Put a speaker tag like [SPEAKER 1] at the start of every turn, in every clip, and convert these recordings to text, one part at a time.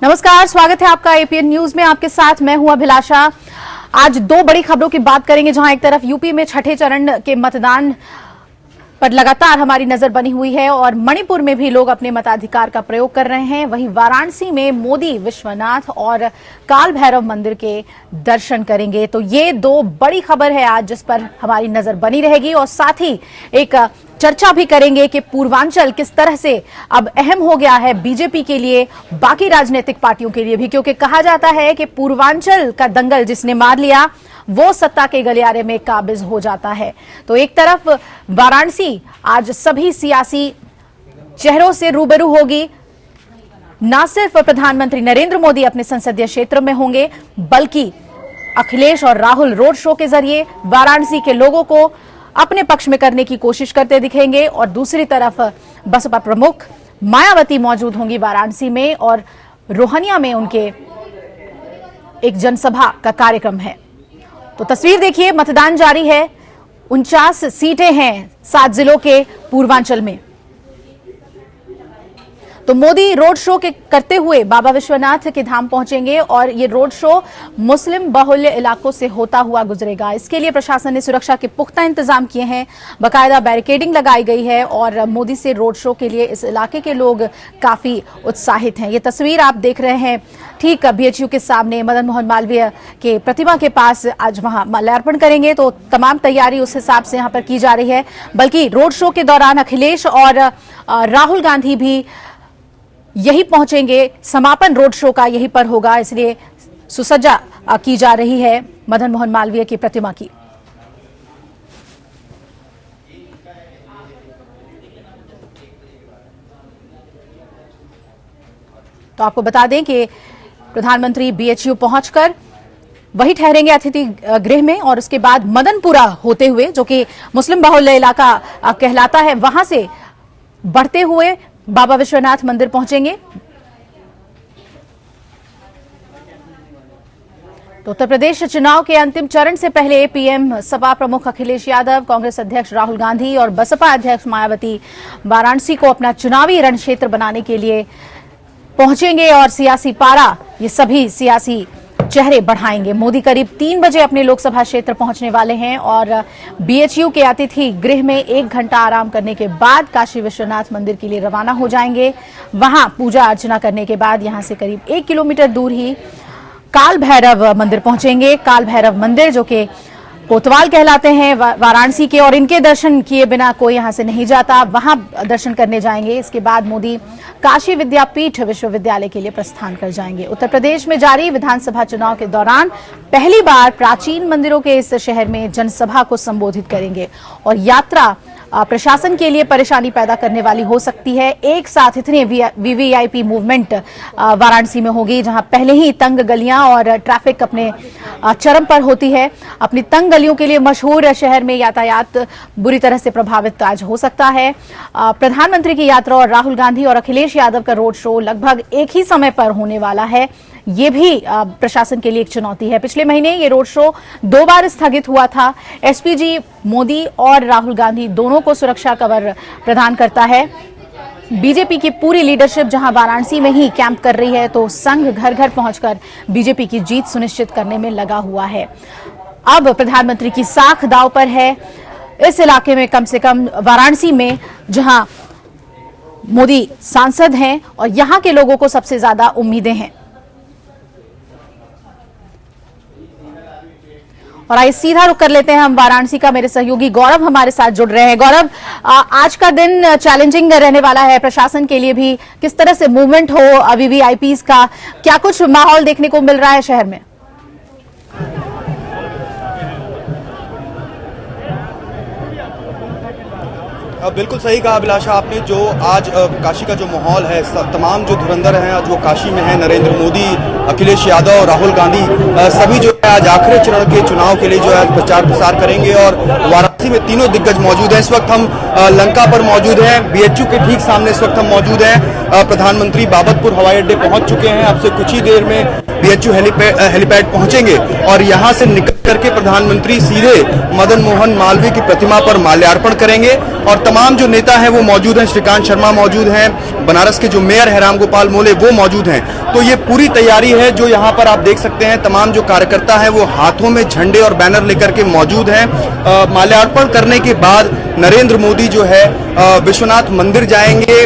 [SPEAKER 1] नमस्कार, स्वागत है आपका एपीएन न्यूज में। आपके साथ मैं हूं अभिलाषा। आज दो बड़ी खबरों की बात करेंगे, जहां एक तरफ यूपी में छठे चरण के मतदान पर लगातार हमारी नजर बनी हुई है और मणिपुर में भी लोग अपने मताधिकार का प्रयोग कर रहे हैं। वहीं वाराणसी में मोदी विश्वनाथ और काल भैरव मंदिर के दर्शन करेंगे। तो ये दो बड़ी खबर है आज, जिस पर हमारी नजर बनी रहेगी और साथ ही एक चर्चा भी करेंगे कि पूर्वांचल किस तरह से अब अहम हो गया है बीजेपी के लिए, बाकी राजनीतिक पार्टियों के लिए भी, क्योंकि कहा जाता है कि पूर्वांचल का दंगल जिसने मार लिया वो सत्ता के गलियारे में काबिज हो जाता है। तो एक तरफ वाराणसी आज सभी सियासी चेहरों से रूबरू होगी। न सिर्फ प्रधानमंत्री नरेंद्र मोदी अपने संसदीय क्षेत्र में होंगे, बल्कि अखिलेश और राहुल रोड शो के जरिए वाराणसी के लोगों को अपने पक्ष में करने की कोशिश करते दिखेंगे। और दूसरी तरफ बसपा प्रमुख मायावती मौजूद होंगी वाराणसी में और रोहनिया में उनके एक जनसभा का कार्यक्रम है। तो तस्वीर देखिए, मतदान जारी है। 49 सीटें हैं 7 जिलों के पूर्वांचल में। तो मोदी रोड शो के करते हुए बाबा विश्वनाथ के धाम पहुंचेंगे और ये रोड शो मुस्लिम बहुल्य इलाकों से होता हुआ गुजरेगा। इसके लिए प्रशासन ने सुरक्षा के पुख्ता इंतजाम किए हैं, बाकायदा बैरिकेडिंग लगाई गई है और मोदी से रोड शो के लिए इस इलाके के लोग काफी उत्साहित हैं। ये तस्वीर आप देख रहे हैं ठीक बीएचयू के सामने, मदन मोहन मालवीय के प्रतिमा के पास आज वहां माल्यार्पण करेंगे। तो तमाम तैयारी उस हिसाब से यहां पर की जा रही है। बल्कि रोड शो के दौरान अखिलेश और राहुल गांधी भी यही पहुंचेंगे। समापन रोड शो का यहीं पर होगा, इसलिए सुसज्जा की जा रही है मदन मोहन मालवीय की प्रतिमा की। तो आपको बता दें कि प्रधानमंत्री बीएचयू पहुंचकर वही ठहरेंगे अतिथि गृह में और उसके बाद मदनपुरा होते हुए, जो कि मुस्लिम बहुल्य इलाका कहलाता है, वहां से बढ़ते हुए बाबा विश्वनाथ मंदिर पहुंचेंगे। तो उत्तर प्रदेश चुनाव के अंतिम चरण से पहले पीएम सपा प्रमुख अखिलेश यादव, कांग्रेस अध्यक्ष राहुल गांधी और बसपा अध्यक्ष मायावती वाराणसी को अपना चुनावी रणक्षेत्र बनाने के लिए पहुंचेंगे और सियासी पारा ये सभी सियासी चेहरे बढ़ाएंगे। मोदी करीब 3 बजे अपने लोकसभा क्षेत्र पहुंचने वाले हैं और बीएचयू के अतिथि गृह में 1 घंटा आराम करने के बाद काशी विश्वनाथ मंदिर के लिए रवाना हो जाएंगे। वहां पूजा अर्चना करने के बाद यहां से करीब 1 किलोमीटर दूर ही काल भैरव मंदिर पहुंचेंगे। काल भैरव मंदिर जो कि कोतवाल कहलाते हैं वाराणसी के, और इनके दर्शन किए बिना कोई यहां से नहीं जाता, वहां दर्शन करने जाएंगे। इसके बाद मोदी काशी विद्यापीठ विश्वविद्यालय के लिए प्रस्थान कर जाएंगे। उत्तर प्रदेश में जारी विधानसभा चुनाव के दौरान पहली बार प्राचीन मंदिरों के इस शहर में जनसभा को संबोधित करेंगे और यात्रा प्रशासन के लिए परेशानी पैदा करने वाली हो सकती है। एक साथ इतने वीवीआईपी मूवमेंट वाराणसी में होगी, जहां पहले ही तंग गलियां और ट्रैफिक अपने चरम पर होती है। अपनी तंग गलियों के लिए मशहूर शहर में यातायात बुरी तरह से प्रभावित आज हो सकता है। प्रधानमंत्री की यात्रा और राहुल गांधी और अखिलेश यादव का रोड शो लगभग एक ही समय पर होने वाला है। ये भी प्रशासन के लिए एक चुनौती है। पिछले महीने ये रोड शो 2 बार स्थगित हुआ था। एसपीजी मोदी और राहुल गांधी दोनों को सुरक्षा कवर प्रदान करता है। बीजेपी की पूरी लीडरशिप जहां वाराणसी में ही कैंप कर रही है, तो संघ घर घर पहुंचकर बीजेपी की जीत सुनिश्चित करने में लगा हुआ है। अब प्रधानमंत्री की साख दांव पर है इस इलाके में, कम से कम वाराणसी में, जहां मोदी सांसद हैं और यहां के लोगों को सबसे ज्यादा उम्मीदें हैं। और आइए सीधा रुख कर लेते हैं हम वाराणसी का। मेरे सहयोगी गौरव हमारे साथ जुड़ रहे हैं। गौरव, आज का दिन चैलेंजिंग रहने वाला है प्रशासन के लिए भी। किस तरह से मूवमेंट हो वीवीआईपीज का, क्या कुछ माहौल देखने को मिल रहा है शहर में?
[SPEAKER 2] बिल्कुल सही कहा अभिलाषा आपने। जो आज काशी का जो माहौल है, तमाम जो धुरंधर हैं आज वो काशी में है। नरेंद्र मोदी, अखिलेश यादव, राहुल गांधी सभी जो है आज आखिरी चरण के चुनाव के लिए जो है प्रचार प्रसार करेंगे और वाराणसी में तीनों दिग्गज मौजूद हैं। इस वक्त हम लंका पर मौजूद हैं, बीएचयू के ठीक सामने इस वक्त हम मौजूद हैं। प्रधानमंत्री बाबतपुर हवाई अड्डे पहुंच चुके हैं। अब से कुछ ही देर में बीएचयू हेलीपैड पहुंचेंगे और यहां से निकल करके प्रधानमंत्री सीधे मदन मोहन मालवीय की प्रतिमा पर माल्यार्पण करेंगे और तमाम जो नेता हैं वो मौजूद हैं। श्रीकांत शर्मा मौजूद हैं, बनारस के जो मेयर है रामगोपाल मोले वो मौजूद हैं। तो ये पूरी तैयारी है जो यहाँ पर आप देख सकते हैं। तमाम जो कार्यकर्ता हैं वो हाथों में झंडे और बैनर लेकर के मौजूद हैं। माल्यार्पण करने के बाद नरेंद्र मोदी जो है विश्वनाथ मंदिर जाएंगे,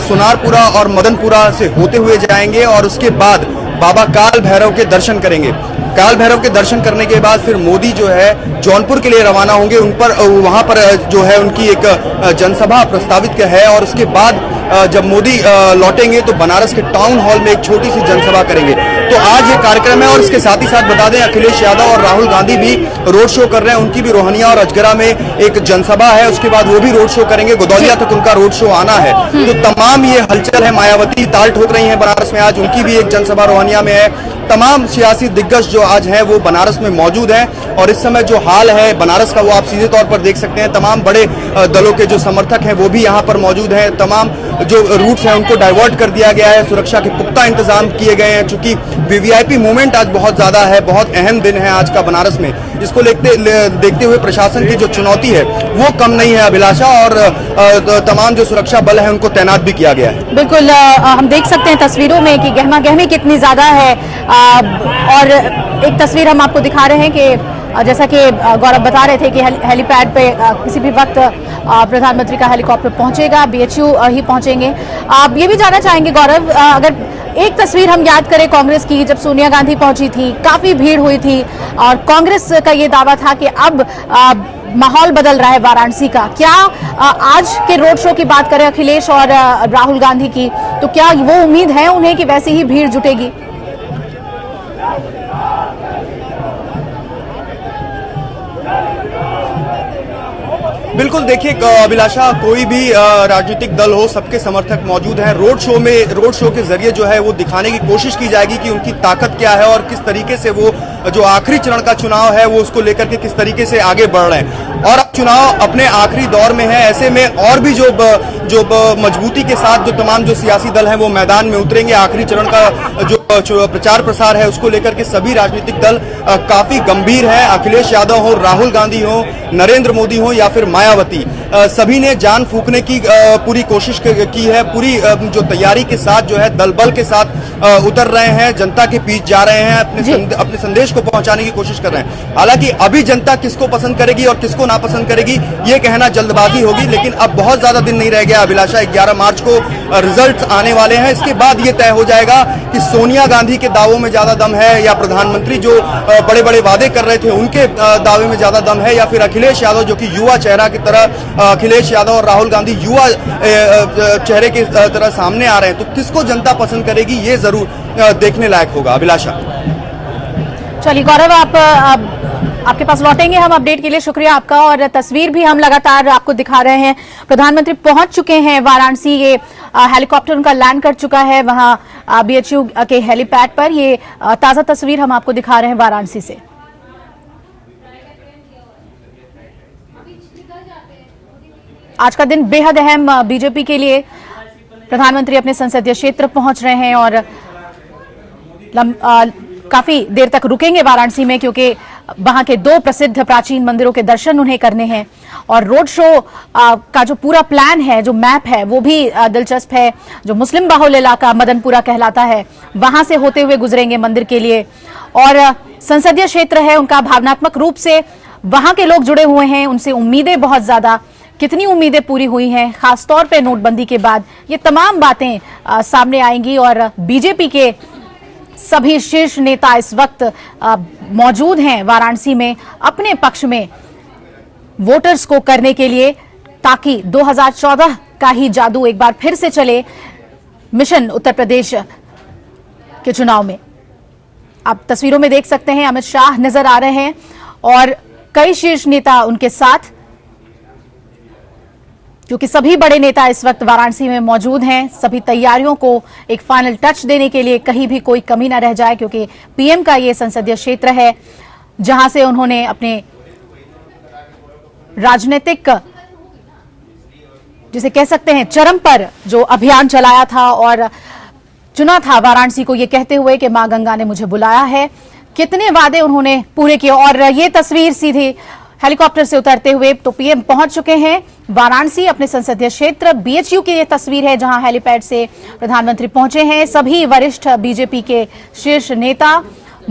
[SPEAKER 2] सोनारपुरा और मदनपुरा से होते हुए जाएंगे और उसके बाद बाबा काल भैरव के दर्शन करेंगे। काल भैरव के दर्शन करने के बाद फिर मोदी जो है जौनपुर के लिए रवाना होंगे। वहां पर जो है उनकी एक जनसभा प्रस्तावित है और उसके बाद जब मोदी लौटेंगे तो बनारस के टाउन हॉल में एक छोटी सी जनसभा करेंगे। तो आज ये कार्यक्रम है और इसके साथ ही साथ बता दें अखिलेश यादव और राहुल गांधी भी रोड शो कर रहे हैं। उनकी भी रोहनिया और अजगरा में एक जनसभा है, उसके बाद वो भी रोड शो करेंगे। गोदौलिया तक उनका रोड शो आना है। तो तमाम ये हलचल है। मायावती ताल ठोक रही है बनारस में, आज उनकी भी एक जनसभा रोहनिया में है। तमाम सियासी दिग्गज जो आज हैं वो बनारस में मौजूद हैं और इस समय जो हाल है बनारस का वो आप सीधे तौर पर देख सकते हैं। तमाम बड़े दलों के जो समर्थक हैं वो भी यहाँ पर मौजूद हैं। तमाम जो रूट्स हैं उनको डाइवर्ट कर दिया गया है। सुरक्षा के पुख्ता इंतजाम किए गए हैं। चूंकि वीवीआईपी मूवमेंट आज बहुत ज्यादा है, बहुत अहम दिन है आज का बनारस में। इसको देखते हुए प्रशासन की जो चुनौती है वो कम नहीं है अभिलाषा, और तमाम जो सुरक्षा बल है उनको तैनात भी किया गया है।
[SPEAKER 1] बिल्कुल, हम देख सकते हैं तस्वीरों में कि गहमा गहमी कितनी ज्यादा है। और एक तस्वीर हम आपको दिखा रहे हैं कि जैसा कि गौरव बता रहे थे कि हेलीपैड पे किसी भी वक्त प्रधानमंत्री का हेलीकॉप्टर पहुंचेगा, बीएचयू ही पहुंचेंगे। आप ये भी जानना चाहेंगे गौरव, अगर एक तस्वीर हम याद करें कांग्रेस की, जब सोनिया गांधी पहुंची थी काफी भीड़ हुई थी और कांग्रेस का ये दावा था कि अब माहौल बदल रहा है वाराणसी का। क्या आज के रोड शो की बात करें अखिलेश और राहुल गांधी की, तो क्या वो उम्मीद है उन्हें कि वैसे ही भीड़ जुटेगी?
[SPEAKER 2] बिल्कुल, देखिए अभिलाषा, कोई भी राजनीतिक दल हो सबके समर्थक मौजूद हैं। रोड शो के जरिए जो है वो दिखाने की कोशिश की जाएगी कि उनकी ताकत क्या है और किस तरीके से वो जो आखिरी चरण का चुनाव है वो उसको लेकर के किस तरीके से आगे बढ़ रहे हैं। और अब चुनाव अपने आखिरी दौर में है, ऐसे में और भी जो मजबूती के साथ जो तमाम जो सियासी दल हैं वो मैदान में उतरेंगे। आखिरी चरण का जो प्रचार प्रसार है उसको लेकर के सभी राजनीतिक दल काफी गंभीर है। अखिलेश यादव हो, राहुल गांधी हो, नरेंद्र मोदी हो या फिर मायावती, सभी ने जान फूंकने की पूरी कोशिश की है। पूरी जो तैयारी के साथ जो है दल बल के साथ उतर रहे हैं, जनता के बीच जा रहे हैं, अपने संदेश को पहुंचाने की कोशिश कर रहे हैं। हालांकि अभी जनता किसको पसंद करेगी और किसको नापसंद करेगी ये कहना जल्दबाजी होगी, लेकिन अब बहुत ज्यादा दिन नहीं रह गया अभिलाषा। 11 मार्च को रिजल्ट आने वाले हैं। इसके बाद ये तय हो जाएगा कि सोनिया गांधी के दावों में ज्यादा दम है या प्रधानमंत्री जो बड़े बड़े वादे कर रहे थे उनके दावे में ज्यादा दम है, या फिर अखिलेश यादव जो कि युवा चेहरा की तरह अखिलेश यादव और राहुल गांधी युवा चेहरे की तरह सामने आ रहे हैं। तो किसको जनता पसंद करेगी ये जरूर देखने लायक होगा अभिलाषा।
[SPEAKER 1] चलिए गौरव, आपके पास लौटेंगे हम अपडेट के लिए। शुक्रिया आपका। और तस्वीर भी हम लगातार आपको दिखा रहे हैं। प्रधानमंत्री पहुंच चुके हैं वाराणसी। ये हेलीकॉप्टर उनका लैंड कर चुका है वहां बीएचयू के हेलीपैड पर। ये ताजा तस्वीर हम आपको दिखा रहे हैं वाराणसी से। आज का दिन बेहद अहम बीजेपी के लिए। प्रधानमंत्री अपने संसदीय क्षेत्र पहुंच रहे हैं और काफी देर तक रुकेंगे वाराणसी में, क्योंकि वहां के 2 प्रसिद्ध प्राचीन मंदिरों के दर्शन उन्हें करने हैं। और रोड शो का जो पूरा प्लान है, जो मैप है, वो भी दिलचस्प है। जो मुस्लिम बाहुल इलाका मदनपुरा कहलाता है वहां से होते हुए गुजरेंगे मंदिर के लिए। और संसदीय क्षेत्र है उनका, भावनात्मक रूप से वहां के लोग जुड़े हुए हैं, उनसे उम्मीदें बहुत ज्यादा। कितनी उम्मीदें पूरी हुई हैं खासतौर पे नोटबंदी के बाद, ये तमाम बातें सामने आएंगी। और बीजेपी के सभी शीर्ष नेता इस वक्त मौजूद हैं वाराणसी में अपने पक्ष में वोटर्स को करने के लिए, ताकि 2014 का ही जादू एक बार फिर से चले मिशन उत्तर प्रदेश के चुनाव में। आप तस्वीरों में देख सकते हैं अमित शाह नजर आ रहे हैं और कई शीर्ष नेता उनके साथ, क्योंकि सभी बड़े नेता इस वक्त वाराणसी में मौजूद हैं। सभी तैयारियों को एक फाइनल टच देने के लिए कहीं भी कोई कमी न रह जाए, क्योंकि पीएम का ये संसदीय क्षेत्र है जहां से उन्होंने अपने राजनीतिक जिसे कह सकते हैं चरम पर जो अभियान चलाया था और चुना था वाराणसी को, ये कहते हुए कि मां गंगा ने मुझे बुलाया है। कितने वादे उन्होंने पूरे किए। और ये तस्वीर सीधी हेलीकॉप्टर से उतरते हुए तो पीएम पहुंच चुके हैं वाराणसी, अपने संसदीय क्षेत्र बीएचयू की ये तस्वीर है जहां हेलीपैड से प्रधानमंत्री पहुंचे हैं। सभी वरिष्ठ बीजेपी के शीर्ष नेता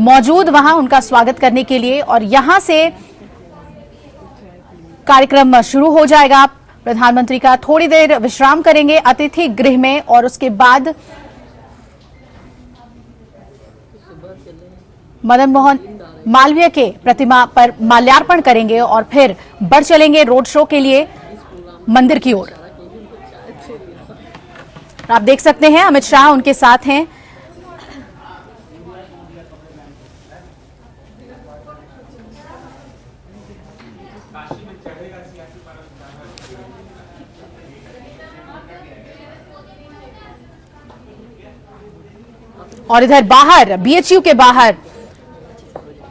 [SPEAKER 1] मौजूद वहां उनका स्वागत करने के लिए, और यहां से कार्यक्रम शुरू हो जाएगा। प्रधानमंत्री का थोड़ी देर विश्राम करेंगे अतिथि गृह में और उसके बाद मदन मोहन मालवीय के प्रतिमा पर माल्यार्पण करेंगे और फिर बढ़ चलेंगे रोड शो के लिए मंदिर की ओर। आप देख सकते हैं अमित शाह उनके साथ हैं। और इधर बाहर बीएचयू के बाहर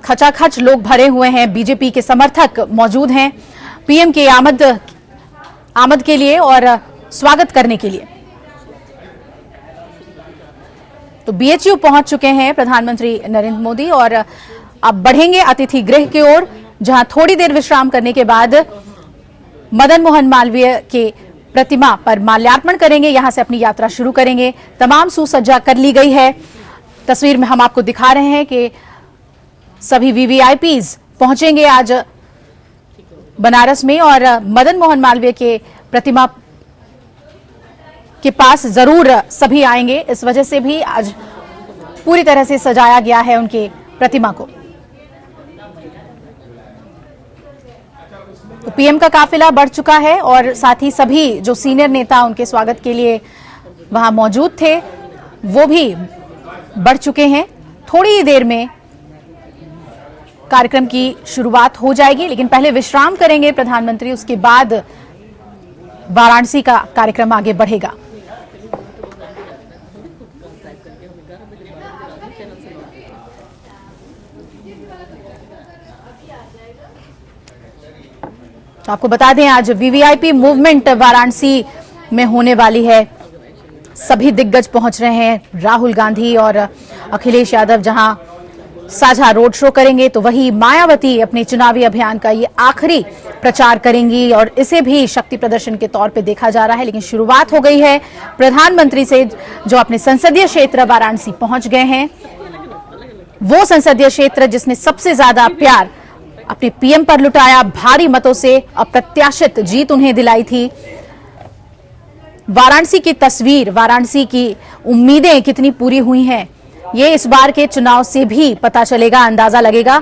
[SPEAKER 1] खचाखच लोग भरे हुए हैं, बीजेपी के समर्थक मौजूद हैं पीएम के आमद के लिए और स्वागत करने के लिए। तो बीएचयू पहुंच चुके हैं प्रधानमंत्री नरेंद्र मोदी और अब बढ़ेंगे अतिथि गृह की ओर, जहां थोड़ी देर विश्राम करने के बाद मदन मोहन मालवीय के प्रतिमा पर माल्यार्पण करेंगे, यहां से अपनी यात्रा शुरू करेंगे। तमाम सुसज्जा कर ली गई है। तस्वीर में हम आपको दिखा रहे हैं कि सभी वीवीआईपीज पहुंचेंगे आज बनारस में और मदन मोहन मालवीय के प्रतिमा के पास जरूर सभी आएंगे। इस वजह से भी आज पूरी तरह से सजाया गया है उनके प्रतिमा को। तो पीएम का काफिला बढ़ चुका है और साथ ही सभी जो सीनियर नेता उनके स्वागत के लिए वहां मौजूद थे वो भी बढ़ चुके हैं। थोड़ी ही देर में कार्यक्रम की शुरुआत हो जाएगी, लेकिन पहले विश्राम करेंगे प्रधानमंत्री, उसके बाद वाराणसी का कार्यक्रम आगे बढ़ेगा। तो आपको बता दें आज वीवीआईपी मूवमेंट वाराणसी में होने वाली है। सभी दिग्गज पहुंच रहे हैं, राहुल गांधी और अखिलेश यादव जहां साझा रोड शो करेंगे, तो वही मायावती अपने चुनावी अभियान का ये आखिरी प्रचार करेंगी और इसे भी शक्ति प्रदर्शन के तौर पे देखा जा रहा है। लेकिन शुरुआत हो गई है प्रधानमंत्री से, जो अपने संसदीय क्षेत्र वाराणसी पहुंच गए हैं। वो संसदीय क्षेत्र जिसने सबसे ज्यादा प्यार अपने पीएम पर लुटाया, भारी मतों से अप्रत्याशित जीत उन्हें दिलाई थी। वाराणसी की तस्वीर, वाराणसी की उम्मीदें कितनी पूरी हुई हैं, ये इस बार के चुनाव से भी पता चलेगा, अंदाजा लगेगा।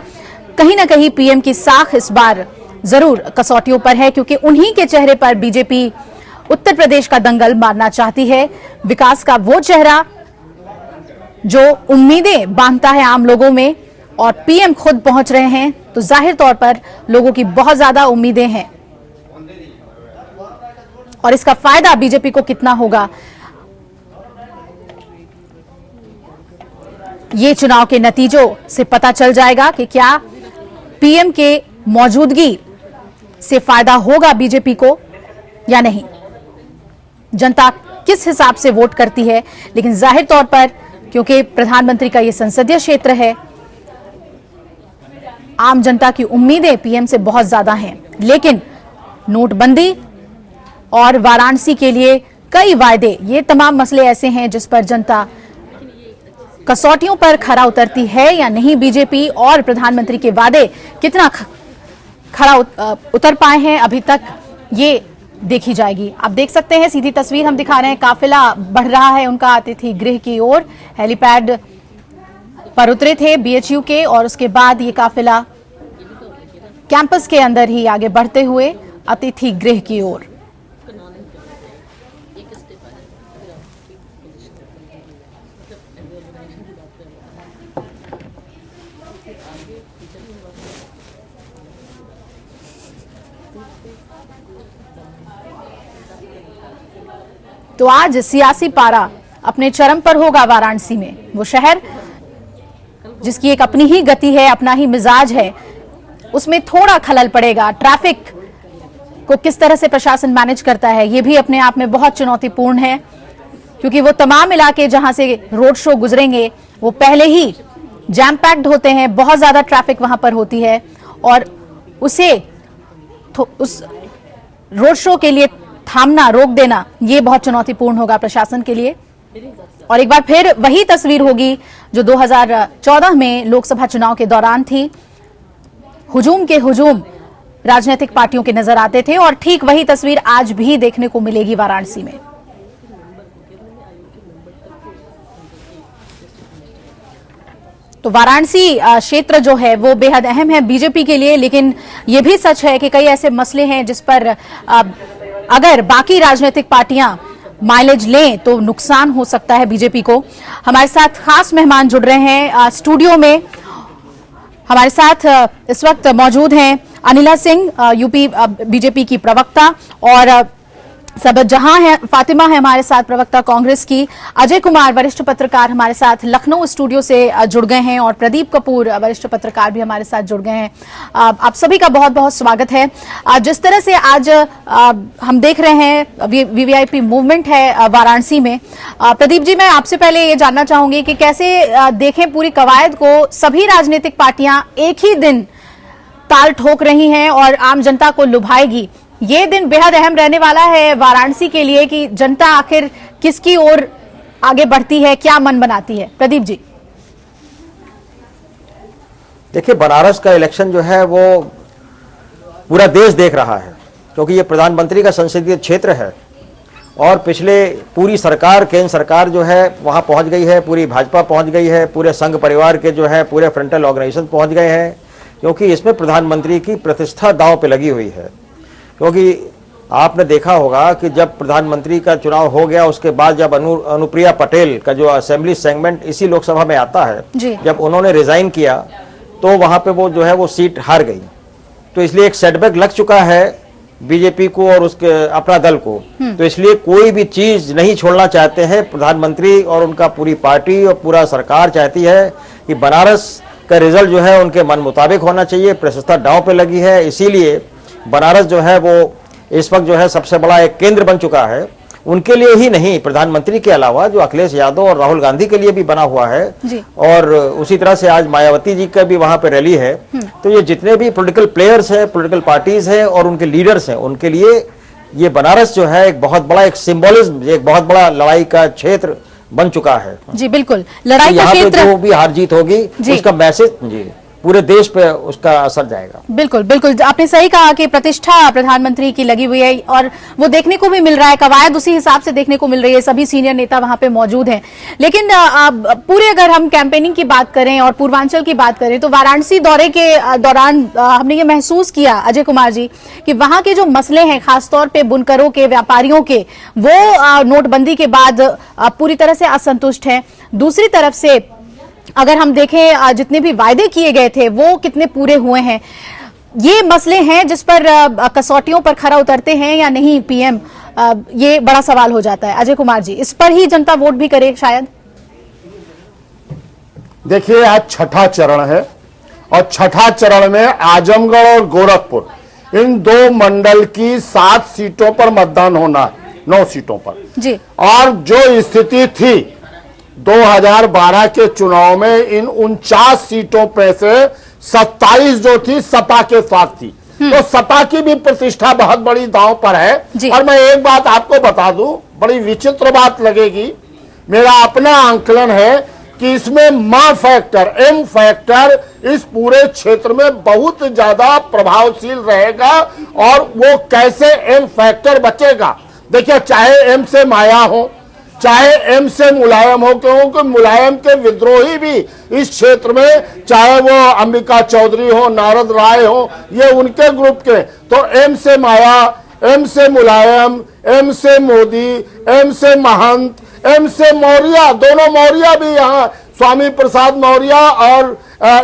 [SPEAKER 1] कहीं ना कहीं पीएम की साख इस बार जरूर कसौटियों पर है, क्योंकि उन्हीं के चेहरे पर बीजेपी उत्तर प्रदेश का दंगल मारना चाहती है। विकास का वो चेहरा जो उम्मीदें बांधता है आम लोगों में, और पीएम खुद पहुंच रहे हैं, तो जाहिर तौर पर लोगों की बहुत ज्यादा उम्मीदें हैं। और इसका फायदा बीजेपी को कितना होगा, ये चुनाव के नतीजों से पता चल जाएगा कि क्या पीएम के मौजूदगी से फायदा होगा बीजेपी को या नहीं। जनता किस हिसाब से वोट करती है, लेकिन जाहिर तौर पर क्योंकि प्रधानमंत्री का यह संसदीय क्षेत्र है, आम जनता की उम्मीदें पीएम से बहुत ज्यादा हैं। लेकिन नोटबंदी और वाराणसी के लिए कई वायदे, ये तमाम मसले ऐसे हैं जिस पर जनता कसौटियों पर खरा उतरती है या नहीं बीजेपी, और प्रधानमंत्री के वादे कितना खरा उतर पाए हैं अभी तक, ये देखी जाएगी। आप देख सकते हैं सीधी तस्वीर हम दिखा रहे हैं, काफिला बढ़ रहा है उनका अतिथि गृह की ओर। हेलीपैड पर उतरे थे बीएचयू के और उसके बाद ये काफिला कैंपस के अंदर ही आगे बढ़ते हुए अतिथि गृह की ओर। तो आज सियासी पारा अपने चरम पर होगा वाराणसी में। वो शहर जिसकी एक अपनी ही गति है, अपना ही मिजाज है, उसमें थोड़ा खलल पड़ेगा। ट्रैफिक को किस तरह से प्रशासन मैनेज करता है, ये भी अपने आप में बहुत चुनौतीपूर्ण है, क्योंकि वो तमाम इलाके जहां से रोड शो गुजरेंगे वो पहले ही जैम पैक्ड होते हैं, बहुत ज्यादा ट्रैफिक वहां पर होती है और उसे उस रोड शो के लिए थामना, रोक देना, ये बहुत चुनौतीपूर्ण होगा प्रशासन के लिए। और एक बार फिर वही तस्वीर होगी जो 2014 में लोकसभा चुनाव के दौरान थी। हुजूम के हुजूम राजनीतिक पार्टियों के नजर आते थे और ठीक वही तस्वीर आज भी देखने को मिलेगी वाराणसी में। तो वाराणसी क्षेत्र जो है वो बेहद अहम है बीजेपी के लिए, लेकिन ये भी सच है कि कई ऐसे मसले हैं जिस पर अगर बाकी राजनीतिक पार्टियां माइलेज लें तो नुकसान हो सकता है बीजेपी को। हमारे साथ खास मेहमान जुड़ रहे हैं स्टूडियो में। हमारे साथ इस वक्त मौजूद हैं अनिला सिंह, यूपी बीजेपी की प्रवक्ता, और सबत जहां है, फातिमा है हमारे साथ प्रवक्ता कांग्रेस की, अजय कुमार वरिष्ठ पत्रकार हमारे साथ लखनऊ स्टूडियो से जुड़ गए हैं, और प्रदीप कपूर वरिष्ठ पत्रकार भी हमारे साथ जुड़ गए हैं। आप सभी का बहुत बहुत स्वागत है। जिस तरह से आज हम देख रहे हैं वीवीआईपी मूवमेंट है वाराणसी में, प्रदीप जी मैं आपसे पहले ये जानना चाहूंगी कि कैसे देखें पूरी कवायद को। सभी राजनीतिक पार्टियां एक ही दिन ताल ठोक रही हैं और आम जनता को लुभाएगी। ये दिन बेहद अहम रहने वाला है वाराणसी के लिए कि जनता आखिर किसकी ओर आगे बढ़ती है, क्या मन बनाती है। प्रदीप जी
[SPEAKER 3] देखिए, बनारस का इलेक्शन जो है वो पूरा देश देख रहा है, क्योंकि ये प्रधानमंत्री का संसदीय क्षेत्र है और पिछले पूरी सरकार, केंद्र सरकार जो है वहां पहुंच गई है, पूरी भाजपा पहुंच गई है, पूरे संघ परिवार के जो है पूरे फ्रंटल ऑर्गेनाइजेशन पहुंच गए हैं, क्योंकि इसमें प्रधानमंत्री की प्रतिष्ठा दांव पे लगी हुई है। क्योंकि आपने देखा होगा कि जब प्रधानमंत्री का चुनाव हो गया उसके बाद जब अनुप्रिया पटेल का जो असेंबली सेगमेंट इसी लोकसभा में आता है, जब उन्होंने रिजाइन किया तो वहां पे वो जो है वो सीट हार गई। तो इसलिए एक सेटबैक लग चुका है बीजेपी को और उसके अपना दल को। तो इसलिए कोई भी चीज नहीं छोड़ना चाहते हैं प्रधानमंत्री और उनका पूरी पार्टी और पूरा सरकार चाहती है कि बनारस का रिजल्ट जो है उनके मन मुताबिक होना चाहिए। प्रतिष्ठा दांव पे लगी है, इसीलिए बनारस जो है वो इस वक्त जो है सबसे बड़ा एक केंद्र बन चुका है, उनके लिए ही नहीं, प्रधानमंत्री के अलावा जो अखिलेश यादव और राहुल गांधी के लिए भी बना हुआ है। और उसी तरह से आज मायावती जी का भी वहां पे रैली है। तो ये जितने भी पॉलिटिकल प्लेयर्स हैं, पॉलिटिकल पार्टीज हैं और उनके लीडर्स हैं, उनके लिए ये बनारस जो है एक बहुत बड़ा एक सिंबोलिज्म, एक बहुत बड़ा लड़ाई का क्षेत्र बन चुका है। जी
[SPEAKER 1] बिल्कुल, लड़ाई का क्षेत्र,
[SPEAKER 3] जो भी हार जीत होगी उसका मैसेज जी पूरे देश पे उसका असर जाएगा।
[SPEAKER 1] बिल्कुल बिल्कुल, आपने सही कहा कि प्रतिष्ठा प्रधानमंत्री की लगी हुई है और वो देखने को भी मिल रहा है, कवायद उसी हिसाब से देखने को मिल रही है, सभी सीनियर नेता वहां पे मौजूद हैं। लेकिन पूरे अगर हम कैंपेनिंग की बात करें और पूर्वांचल की बात करें तो वाराणसी दौरे के दौरान हमने ये महसूस किया अजय कुमार जी कि वहां के जो मसले हैं, खासतौर पर बुनकरों के, व्यापारियों के, वो नोटबंदी के बाद पूरी तरह से असंतुष्ट है। दूसरी तरफ से अगर हम देखें जितने भी वायदे किए गए थे वो कितने पूरे हुए हैं, ये मसले हैं जिस पर कसौटियों पर खरा उतरते हैं या नहीं पीएम, ये बड़ा सवाल हो जाता है। अजय कुमार जी, इस पर ही जनता वोट भी करे शायद।
[SPEAKER 4] देखिए, आज छठा चरण है और छठा चरण में आजमगढ़ और गोरखपुर इन दो मंडल की 7 सीटों पर मतदान होना है, 9 सीटों पर
[SPEAKER 1] जी।
[SPEAKER 4] और जो स्थिति थी 2012 के चुनाव में इन 49 सीटों पे से 27 जो थी सपा के साथ थी, तो सपा की भी प्रतिष्ठा बहुत बड़ी दांव पर है। और मैं एक बात आपको बता दूं, बड़ी विचित्र बात लगेगी, मेरा अपना आंकलन है कि इसमें मां फैक्टर, एम फैक्टर इस पूरे क्षेत्र में बहुत ज्यादा प्रभावशील रहेगा। और वो कैसे एम फैक्टर बचेगा, देखिए, चाहे एम से माया हो, चाहे एम से मुलायम हो, क्योंकि मुलायम के विद्रोही भी इस क्षेत्र में, चाहे वो अंबिका चौधरी हो, नारद राय हो, ये उनके ग्रुप के, तो एम से माया, एम से मुलायम, एम से मोदी, एम से महंत, एम से मौर्य, दोनों मौर्य भी यहाँ, स्वामी प्रसाद मौर्य और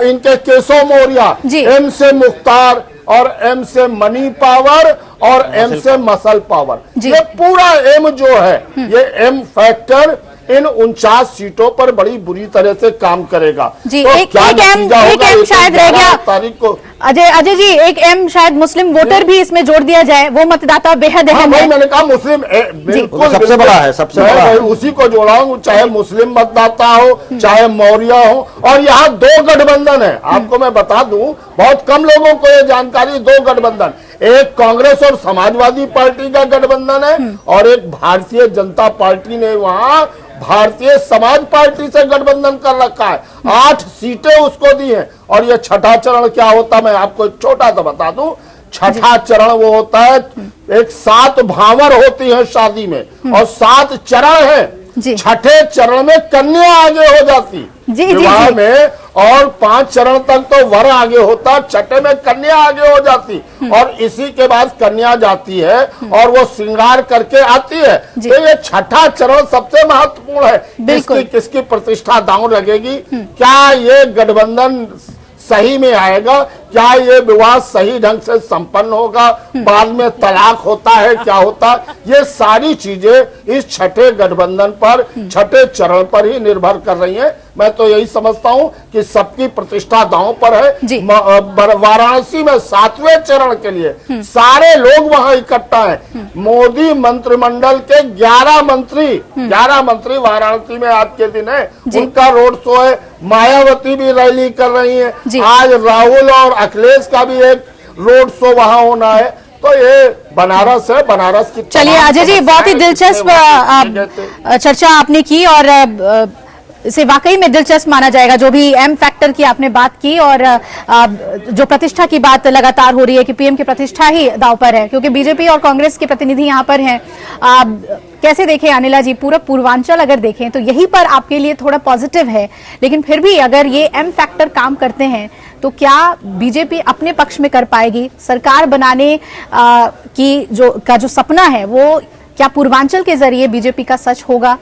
[SPEAKER 4] इनके केशव मौर्य, एम से मुख्तार और एम से मनी पावर और एम से मसल पावर, ये पूरा एम जो है, ये एम फैक्टर इन 49 सीटों पर बड़ी बुरी तरह से काम करेगा।
[SPEAKER 1] जी,
[SPEAKER 4] तो
[SPEAKER 1] एक एम शायद रह गया
[SPEAKER 4] तारीख को
[SPEAKER 1] अजय जी, एक शायद मुस्लिम वोटर भी इसमें जोड़ दिया जाए, वो मतदाता बेहद अहम है।
[SPEAKER 4] मैंने कहा मुस्लिम बिल्कुल
[SPEAKER 3] सबसे बड़ा है, सबसे बड़ा है।
[SPEAKER 4] उसी को जोड़ा हूं, चाहे मुस्लिम मतदाता हो, चाहे मौर्य हो। और यहाँ 2 गठबंधन है, आपको मैं बता दूं, बहुत कम लोगों को ये जानकारी। 2 गठबंधन, एक कांग्रेस और समाजवादी पार्टी का गठबंधन है, और एक भारतीय जनता पार्टी ने वहां भारतीय समाज पार्टी से गठबंधन कर रखा है। 8 सीटें उसको दी हैं। और ये छठा चरण क्या होता, मैं आपको छोटा सा बता दूं। छठा चरण वो होता है, एक 7 भावर होती है शादी में, और 7 चरण है। छठे चरण में कन्या आगे हो जाती विवाह में, और 5 चरण तक तो वर आगे होता, छठे में कन्या आगे हो जाती, और इसी के बाद कन्या जाती है और वो श्रृंगार करके आती है। तो ये छठा चरण सबसे महत्वपूर्ण है। किसकी प्रतिष्ठा दांव लगेगी, क्या ये गठबंधन सही में आएगा, क्या ये विवाह सही ढंग से संपन्न होगा, बाद में तलाक होता है, क्या होता, ये सारी चीजें इस छठे गठबंधन पर, छठे चरण पर ही निर्भर कर रही हैं। मैं तो यही समझता हूं कि सबकी प्रतिष्ठा दांव पर है। वाराणसी में 7वें चरण के लिए सारे लोग वहां इकट्ठा हैं। मोदी मंत्रिमंडल के 11 मंत्री वाराणसी में आज के दिन है, उनका रोड शो है। मायावती भी रैली कर रही है, आज राहुल और अखिलेश का भी एक रोड शो वहां होना है। तो ये बनारस है, बनारस की।
[SPEAKER 1] चलिए अजय जी, बहुत ही दिलचस्प चर्चा आपने की, और इसे वाकई में दिलचस्प माना जाएगा। जो भी एम फैक्टर की आपने बात की, और जो प्रतिष्ठा की बात लगातार हो रही है कि पीएम की प्रतिष्ठा ही दांव पर है, क्योंकि बीजेपी और कांग्रेस के प्रतिनिधि यहाँ पर हैं। कैसे देखें अनिला जी, पूरा पूर्वांचल अगर देखें तो यहीं पर आपके लिए थोड़ा पॉजिटिव है, लेकिन फिर भी अगर ये एम फैक्टर काम करते हैं तो क्या बीजेपी अपने पक्ष में कर पाएगी? सरकार बनाने की जो सपना है वो क्या पूर्वांचल के जरिए बीजेपी का सच होगा?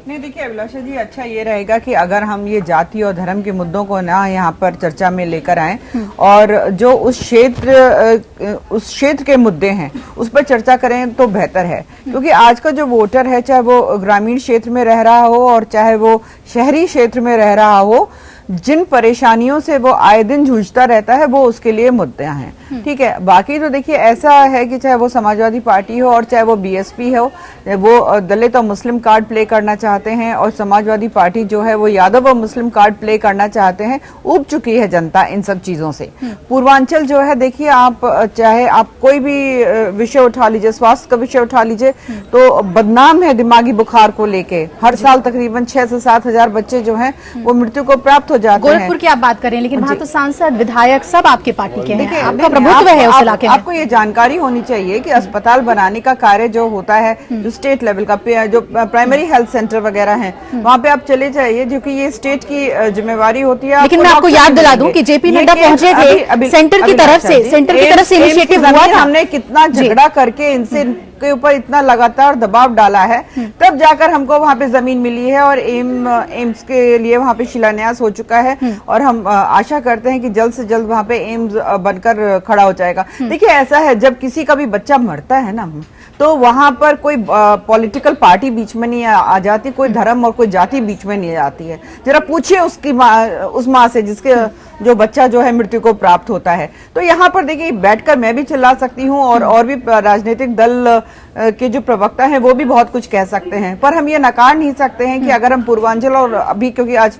[SPEAKER 5] नहीं, देखिए अभिलाषा जी, अच्छा ये रहेगा कि अगर हम ये जाति और धर्म के मुद्दों को ना यहाँ पर चर्चा में लेकर आए, और जो उस क्षेत्र के मुद्दे हैं उस पर चर्चा करें तो बेहतर है। क्योंकि आज का जो वोटर है, चाहे वो ग्रामीण क्षेत्र में रह रहा हो और चाहे वो शहरी क्षेत्र में रह रहा हो, जिन परेशानियों से वो आए दिन जूझता रहता है, वो उसके लिए मुद्दे हैं। ठीक है, बाकी तो देखिए ऐसा है कि चाहे वो समाजवादी पार्टी हो और चाहे वो बीएसपी हो, वो दलित और मुस्लिम कार्ड प्ले करना चाहते हैं, और समाजवादी पार्टी जो है वो यादव और मुस्लिम कार्ड प्ले करना चाहते हैं। उब चुकी है जनता इन सब चीजों से। पूर्वांचल जो है, देखिए आप चाहे आप कोई भी विषय उठा लीजिए, स्वास्थ्य का विषय उठा लीजिए, तो बदनाम है दिमागी बुखार को लेके। हर साल तकरीबन 6 से 7 हजार बच्चे जो हैं वो मृत्यु को प्राप्त हो जाते हैं।
[SPEAKER 1] गोरखपुर की आप बात करें, लेकिन वहाँ तो सांसद, विधायक सब आपकी पार्टी के हैं, आपका प्रभुत्व है उस इलाके में।
[SPEAKER 5] आपको ये जानकारी होनी चाहिए कि अस्पताल बनाने का कार्य जो होता है, जो स्टेट लेवल का, जो प्राइमरी हेल्थ सेंटर वगैरह हैं, वहाँ पे आप चले जाइए, जो कि ये स्टेट की जिम्मेवारी होती है।
[SPEAKER 1] लेकिन मैं आपको याद दिला दूं कि जेपी नड्डा पहुंचे थे सेंटर की तरफ से इनिशिएटिव हुआ था।
[SPEAKER 5] हमने कितना झगड़ा करके इनसे के ऊपर इतना लगातार दबाव डाला है, तब जाकर हमको वहां पे जमीन मिली है, और एम्स के लिए वहां पे शिलान्यास हो चुका है, और हम आशा करते हैं कि जल्द से जल्द वहां पे एम्स बनकर खड़ा हो जाएगा। देखिए ऐसा है, जब किसी का भी बच्चा मरता है ना, तो वहां पर कोई पॉलिटिकल पार्टी बीच में नहीं आ जाती, कोई धर्म और कोई जाति बीच में नहीं आती है। जरा पूछिए उस माँ से जिसके जो बच्चा जो है मृत्यु को प्राप्त होता है। तो यहाँ पर देखिए बैठकर मैं भी चिल्ला सकती हूँ, और भी राजनीतिक दल के जो प्रवक्ता हैं वो भी बहुत कुछ कह सकते हैं, पर हम ये नकार नहीं सकते हैं कि अगर हम पूर्वांचल, और अभी क्योंकि आज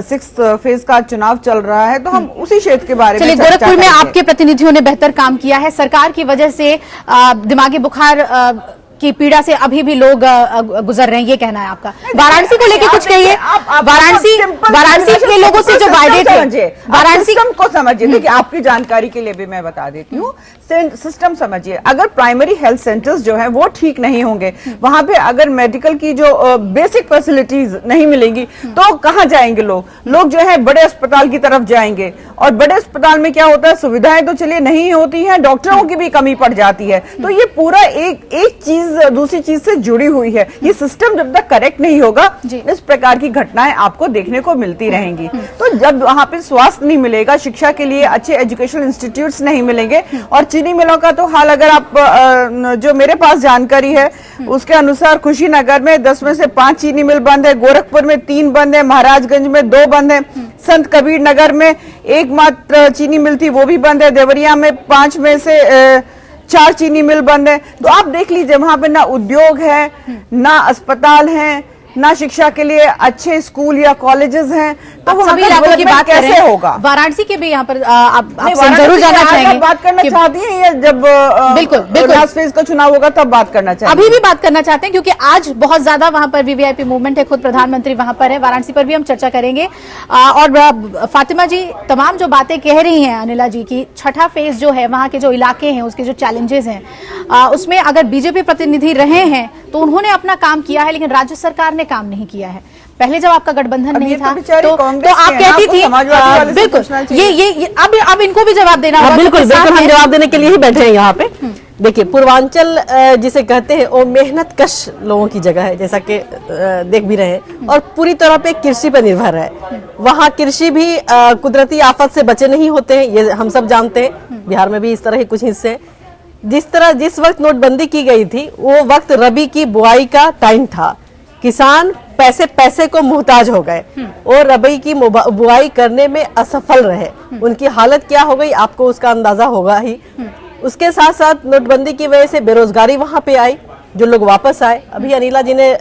[SPEAKER 5] 6th फेज का चुनाव चल रहा है, तो हम उसी क्षेत्र के बारे में।
[SPEAKER 1] गोरखपुर में आपके प्रतिनिधियों ने बेहतर काम किया है। सरकार की वजह से दिमागी बुखार की पीड़ा से अभी भी लोग गुजर रहे हैं, ये कहना है आपका। वाराणसी को लेके कुछ कहिए। वाराणसी के लोगों से जो वायदे थे,
[SPEAKER 5] वाराणसी को समझिए। देखिए आपकी जानकारी के लिए भी मैं बता देती हूँ, सिस्टम समझिए। अगर प्राइमरी हेल्थ सेंटर्स जो है वो ठीक नहीं होंगे, वहां पे अगर मेडिकल की जो बेसिक फैसिलिटीज नहीं मिलेंगी, तो कहाँ जाएंगे लोग जो है बड़े अस्पताल की तरफ जाएंगे, और बड़े अस्पताल में क्या होता है, सुविधाएं तो चलिए नहीं होती हैं, डॉक्टरों की भी कमी पड़ जाती है। तो ये पूरा एक चीज दूसरी चीज से जुड़ी हुई है। ये सिस्टम जब तक करेक्ट नहीं होगा,
[SPEAKER 1] जी।
[SPEAKER 5] इस प्रकार की घटनाएं आपको देखने को मिलती रहेंगी। तो जब वहां पे स्वास्थ्य नहीं मिलेगा, शिक्षा के लिए अच्छे एजुकेशनल इंस्टीट्यूट्स नहीं मिलेंगे, और चीनी मिलों का तो हाल अगर आप जो मेरे पास जानकारी है उसके अनुसार कुशीनगर में 10 में से 5 चीनी मिल बंद है, गोरखपुर में 3 बंद है, महाराजगंज में 2 बंद है, संत कबीर नगर में एक मात्र चीनी मिल थी वो भी बंद है, देवरिया में 5 में से 4 चीनी मिल बंद है। तो आप देख लीजिए वहां पे ना उद्योग है, ना अस्पताल है, ना शिक्षा के लिए अच्छे स्कूल या कॉलेजेस हैं। तो
[SPEAKER 1] आप
[SPEAKER 5] वहाँ
[SPEAKER 1] सभी
[SPEAKER 5] का
[SPEAKER 1] इलाकों की
[SPEAKER 5] डेवलपमेंट
[SPEAKER 1] बात कर रहे
[SPEAKER 5] कैसे
[SPEAKER 1] हैं।
[SPEAKER 5] होगा?
[SPEAKER 1] वाराणसी के भी यहाँ पर आप
[SPEAKER 5] नहीं,
[SPEAKER 1] आपसे जरूर
[SPEAKER 5] वाराणसी
[SPEAKER 1] जानना
[SPEAKER 5] के आज
[SPEAKER 1] चाहेंगे
[SPEAKER 5] आप बात करना
[SPEAKER 1] कि-
[SPEAKER 5] चाहती हैं या जब
[SPEAKER 1] बिल्कुल, बिल्कुल।
[SPEAKER 5] लास्ट फेज का चुनाव होगा तब बात करना चाहिए?
[SPEAKER 1] अभी भी बात करना चाहते हैं क्योंकि आज बहुत ज्यादा वहां पर वीवीआईपी मूवमेंट है, खुद प्रधानमंत्री वहां पर है, वाराणसी पर भी हम चर्चा करेंगे। और फातिमा जी तमाम जो बातें कह रही हैं अनिला जी की, छठा फेज जो है वहां के जो इलाके हैं उसके जो चैलेंजेस हैं, उसमें अगर बीजेपी प्रतिनिधि रहे हैं तो उन्होंने अपना काम किया है, लेकिन राज्य सरकार ने काम नहीं किया है। पहले जब आपका गठबंधन
[SPEAKER 5] अब
[SPEAKER 1] नहीं
[SPEAKER 5] ये तो
[SPEAKER 1] था
[SPEAKER 5] बेचारी
[SPEAKER 1] तो
[SPEAKER 5] कांग्रेस
[SPEAKER 1] आप
[SPEAKER 5] के हैं,
[SPEAKER 1] कहती
[SPEAKER 5] आपको
[SPEAKER 1] थी
[SPEAKER 5] समाजवादी वाले से
[SPEAKER 1] बिल्कुल
[SPEAKER 5] पूछना चाहिए।
[SPEAKER 1] ये अब इनको भी जवाब देना होगा।
[SPEAKER 6] बिल्कुल
[SPEAKER 1] क्योंकि
[SPEAKER 6] बिल्कुल
[SPEAKER 1] साथ
[SPEAKER 6] हम
[SPEAKER 1] में-
[SPEAKER 6] जवाब देने के लिए ही बैठे हैं यहाँ पे। देखिए पूर्वांचल जिसे कहते हैं वो मेहनत कश लोगों की जगह है, जैसा कि देख भी रहे हैं, और पूरी तरह पे कृषि पर निर्भर है। वहाँ कृषि भी कुदरती आफत से बचे नहीं होते हैं, ये हम सब जानते हैं। बिहार में भी इस तरह के कुछ हिस्से हैं। जिस वक्त नोटबंदी की गई थी वो वक्त रबी की बुआई का टाइम था, किसान पैसे पैसे को मुहताज हो गए और रबी की बुआई करने में असफल रहे। उनकी हालत क्या हो गई आपको उसका अंदाजा होगा ही। उसके साथ साथ नोटबंदी की वजह से बेरोजगारी वहां पे आई, जो लोग वापस आए। अभी अनिला जी ने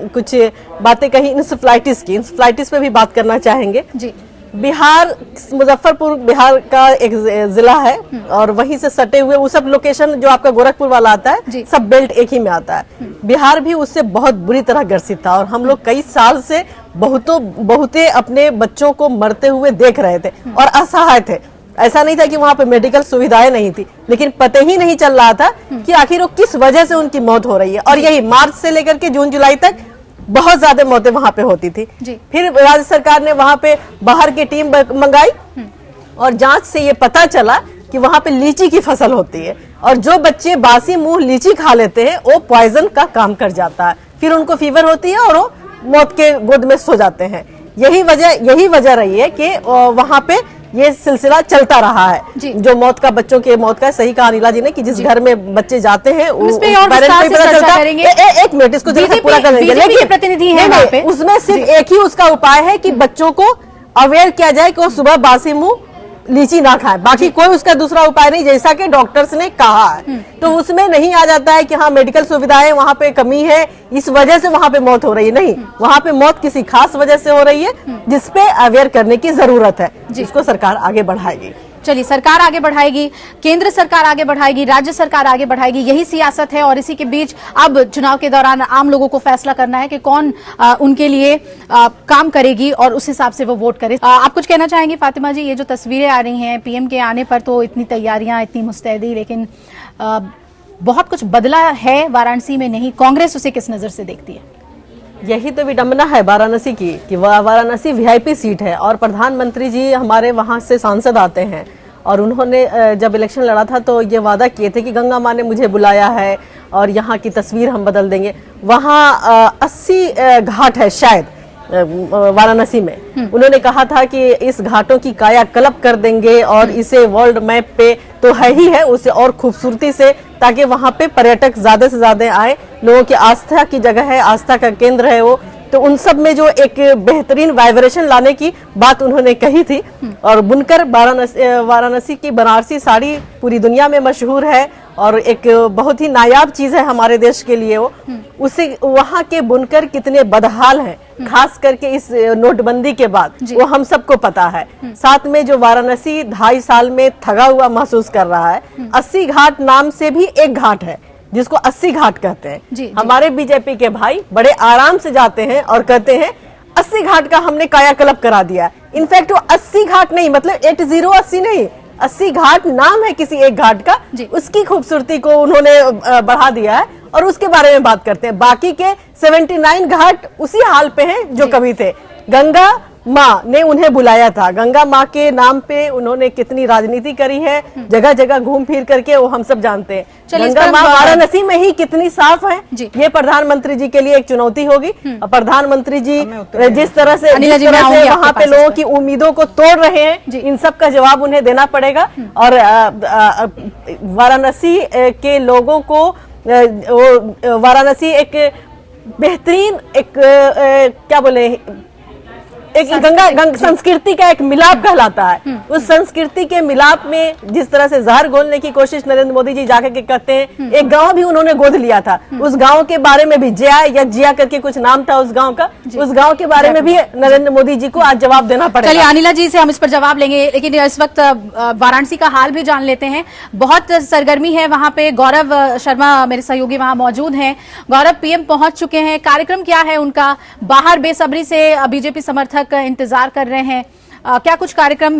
[SPEAKER 6] कुछ बातें कही इंसेफ्लाइटिस की, इंसेफ्लाइटिस पे भी बात करना चाहेंगे।
[SPEAKER 1] जी
[SPEAKER 6] बिहार, मुजफ्फरपुर बिहार का एक जिला है और वहीं से सटे हुए वो सब लोकेशन जो आपका गोरखपुर वाला आता
[SPEAKER 1] जी।
[SPEAKER 6] है, सब बेल्ट एक ही में आता है। बिहार भी उससे बहुत बुरी तरह ग्रसित था और हम लोग कई साल से बहुते अपने बच्चों को मरते हुए देख रहे थे और असहाय थे। ऐसा नहीं था कि वहां पे मेडिकल सुविधाएं नहीं थी, लेकिन पता ही नहीं चल रहा था कि आखिर वो किस वजह से उनकी मौत हो रही है। और यही मार्च से लेकर के जून जुलाई तक बहुत ज्यादा मौतें वहां पे होती थी।
[SPEAKER 1] जी।
[SPEAKER 6] फिर राज्य सरकार ने वहां पे बाहर की टीम मंगाई और जांच से ये पता चला कि वहां पे लीची की फसल होती है और जो बच्चे बासी मुंह लीची खा लेते हैं वो पॉइजन का काम कर जाता है। फिर उनको फीवर होती है और वो मौत के गोद में सो जाते हैं। यही वजह रही है कि वहां पे ये सिलसिला चलता रहा है।
[SPEAKER 1] जी।
[SPEAKER 6] जो मौत का, बच्चों के मौत का, सही कहा अनिला जी ने कि जिस घर में बच्चे जाते हैं
[SPEAKER 1] इस पे और विस्तार से चर्चा करेंगे।
[SPEAKER 6] एक मिनट इसको जरा सा
[SPEAKER 1] बीजेपी
[SPEAKER 6] पूरा कर लेंगे।
[SPEAKER 1] बीजेपी के
[SPEAKER 6] लेकिन
[SPEAKER 1] प्रतिनिधि हैं
[SPEAKER 6] नहीं,
[SPEAKER 1] वहाँ
[SPEAKER 6] नहीं,
[SPEAKER 1] पे।
[SPEAKER 6] उसमें सिर्फ एक ही उसका उपाय है कि बच्चों को अवेयर किया जाए कि वो सुबह बासी मुंह लीची ना खाएं। बाकी कोई उसका दूसरा उपाय नहीं, जैसा कि डॉक्टर्स ने कहा है। तो उसमें नहीं आ जाता है कि हाँ मेडिकल सुविधाएं वहां पे कमी है, इस वजह से वहां पे मौत हो रही है। नहीं, वहां पे मौत किसी खास वजह से हो रही है जिसपे अवेयर करने की जरूरत है, जिसको सरकार आगे बढ़ाएगी।
[SPEAKER 1] चलिए, सरकार आगे बढ़ाएगी, केंद्र सरकार आगे बढ़ाएगी, राज्य सरकार आगे बढ़ाएगी, यही सियासत है। और इसी के बीच अब चुनाव के दौरान आम लोगों को फैसला करना है कि कौन उनके लिए काम करेगी और उस हिसाब से वो वोट करे। आप कुछ कहना चाहेंगे फातिमा जी? ये जो तस्वीरें आ रही हैं पीएम के आने पर, तो इतनी तैयारियां, इतनी मुस्तैदी, लेकिन बहुत कुछ बदला है वाराणसी में नहीं। कांग्रेस उसे किस नजर से देखती है?
[SPEAKER 6] यही तो विडंबना है वाराणसी की कि वाराणसी वीआईपी सीट है और प्रधानमंत्री जी हमारे वहां से सांसद आते हैं और उन्होंने जब इलेक्शन लड़ा था तो ये वादा किए थे कि गंगा माँ ने मुझे बुलाया है और यहाँ की तस्वीर हम बदल देंगे। वहाँ 80 घाट है शायद वाराणसी में। उन्होंने कहा था कि इस घाटों की कायाकल्प कर देंगे और इसे वर्ल्ड मैप पे तो है ही है, उसे और खूबसूरती से, ताकि वहां पे पर्यटक ज्यादा से ज्यादा आए। लोगों की आस्था की जगह है, आस्था का केंद्र है वो। तो उन सब में जो एक बेहतरीन वाइब्रेशन लाने की बात उन्होंने कही थी। और बुनकर वाराणसी की बनारसी साड़ी पूरी दुनिया में मशहूर है और एक बहुत ही नायाब चीज है हमारे देश के लिए वो। उसे वहाँ के बुनकर कितने बदहाल हैं, खास करके इस नोटबंदी के बाद, वो हम सबको पता है। साथ में जो वाराणसी 2.5 साल में ठगा हुआ महसूस कर रहा है। 80 घाट नाम से भी एक घाट है जिसको 80 घाट कहते हैं।
[SPEAKER 1] जी।
[SPEAKER 6] हमारे बीजेपी के भाई बड़े आराम से जाते हैं और कहते हैं 80 घाट का हमने कायाकल्प करा दिया। इनफैक्ट वो 80 घाट नहीं, मतलब 80 नहीं, 80 घाट नाम है किसी एक घाट का, उसकी खूबसूरती को उन्होंने बढ़ा दिया है और उसके बारे में बात करते हैं। बाकी के 79 घाट उसी हाल पे हैं जो कभी थे। गंगा माँ ने उन्हें बुलाया था। गंगा माँ के नाम पे उन्होंने कितनी राजनीति करी है, जगह जगह घूम फिर करके, वो हम सब जानते हैं।
[SPEAKER 1] चलिए,
[SPEAKER 6] गंगा माँ वाराणसी में ही कितनी साफ है, ये प्रधानमंत्री जी के लिए एक चुनौती होगी। और प्रधानमंत्री जी जिस तरह से वहाँ पे लोगों की उम्मीदों को तोड़ रहे हैं, इन सब का जवाब उन्हें देना पड़ेगा। और वाराणसी के लोगों को वाराणसी एक बेहतरीन एक क्या बोले, एक गंगा संस्कृति का एक मिलाप कहलाता है। उस संस्कृति के मिलाप में जिस तरह से जहर घोलने की कोशिश नरेंद्र मोदी जी जाकर के करते हैं, एक गांव भी उन्होंने गोद लिया था। उस गांव के बारे में भी जिया करके कुछ नाम था उस गांव का, उस गांव के बारे में भी नरेंद्र मोदी जी को आज जवाब देना पड़ेगा।
[SPEAKER 1] चलिए, अनिला जी से हम इस पर जवाब लेंगे, लेकिन इस वक्त वाराणसी का हाल भी जान लेते हैं। बहुत सरगर्मी है वहां पे। गौरव शर्मा मेरे सहयोगी वहां मौजूद हैं। गौरव, पीएम पहुंच चुके हैं, कार्यक्रम क्या है उनका? बाहर बेसब्री से बीजेपी समर्थक इंतजार कर रहे हैं। क्या कुछ कार्यक्रम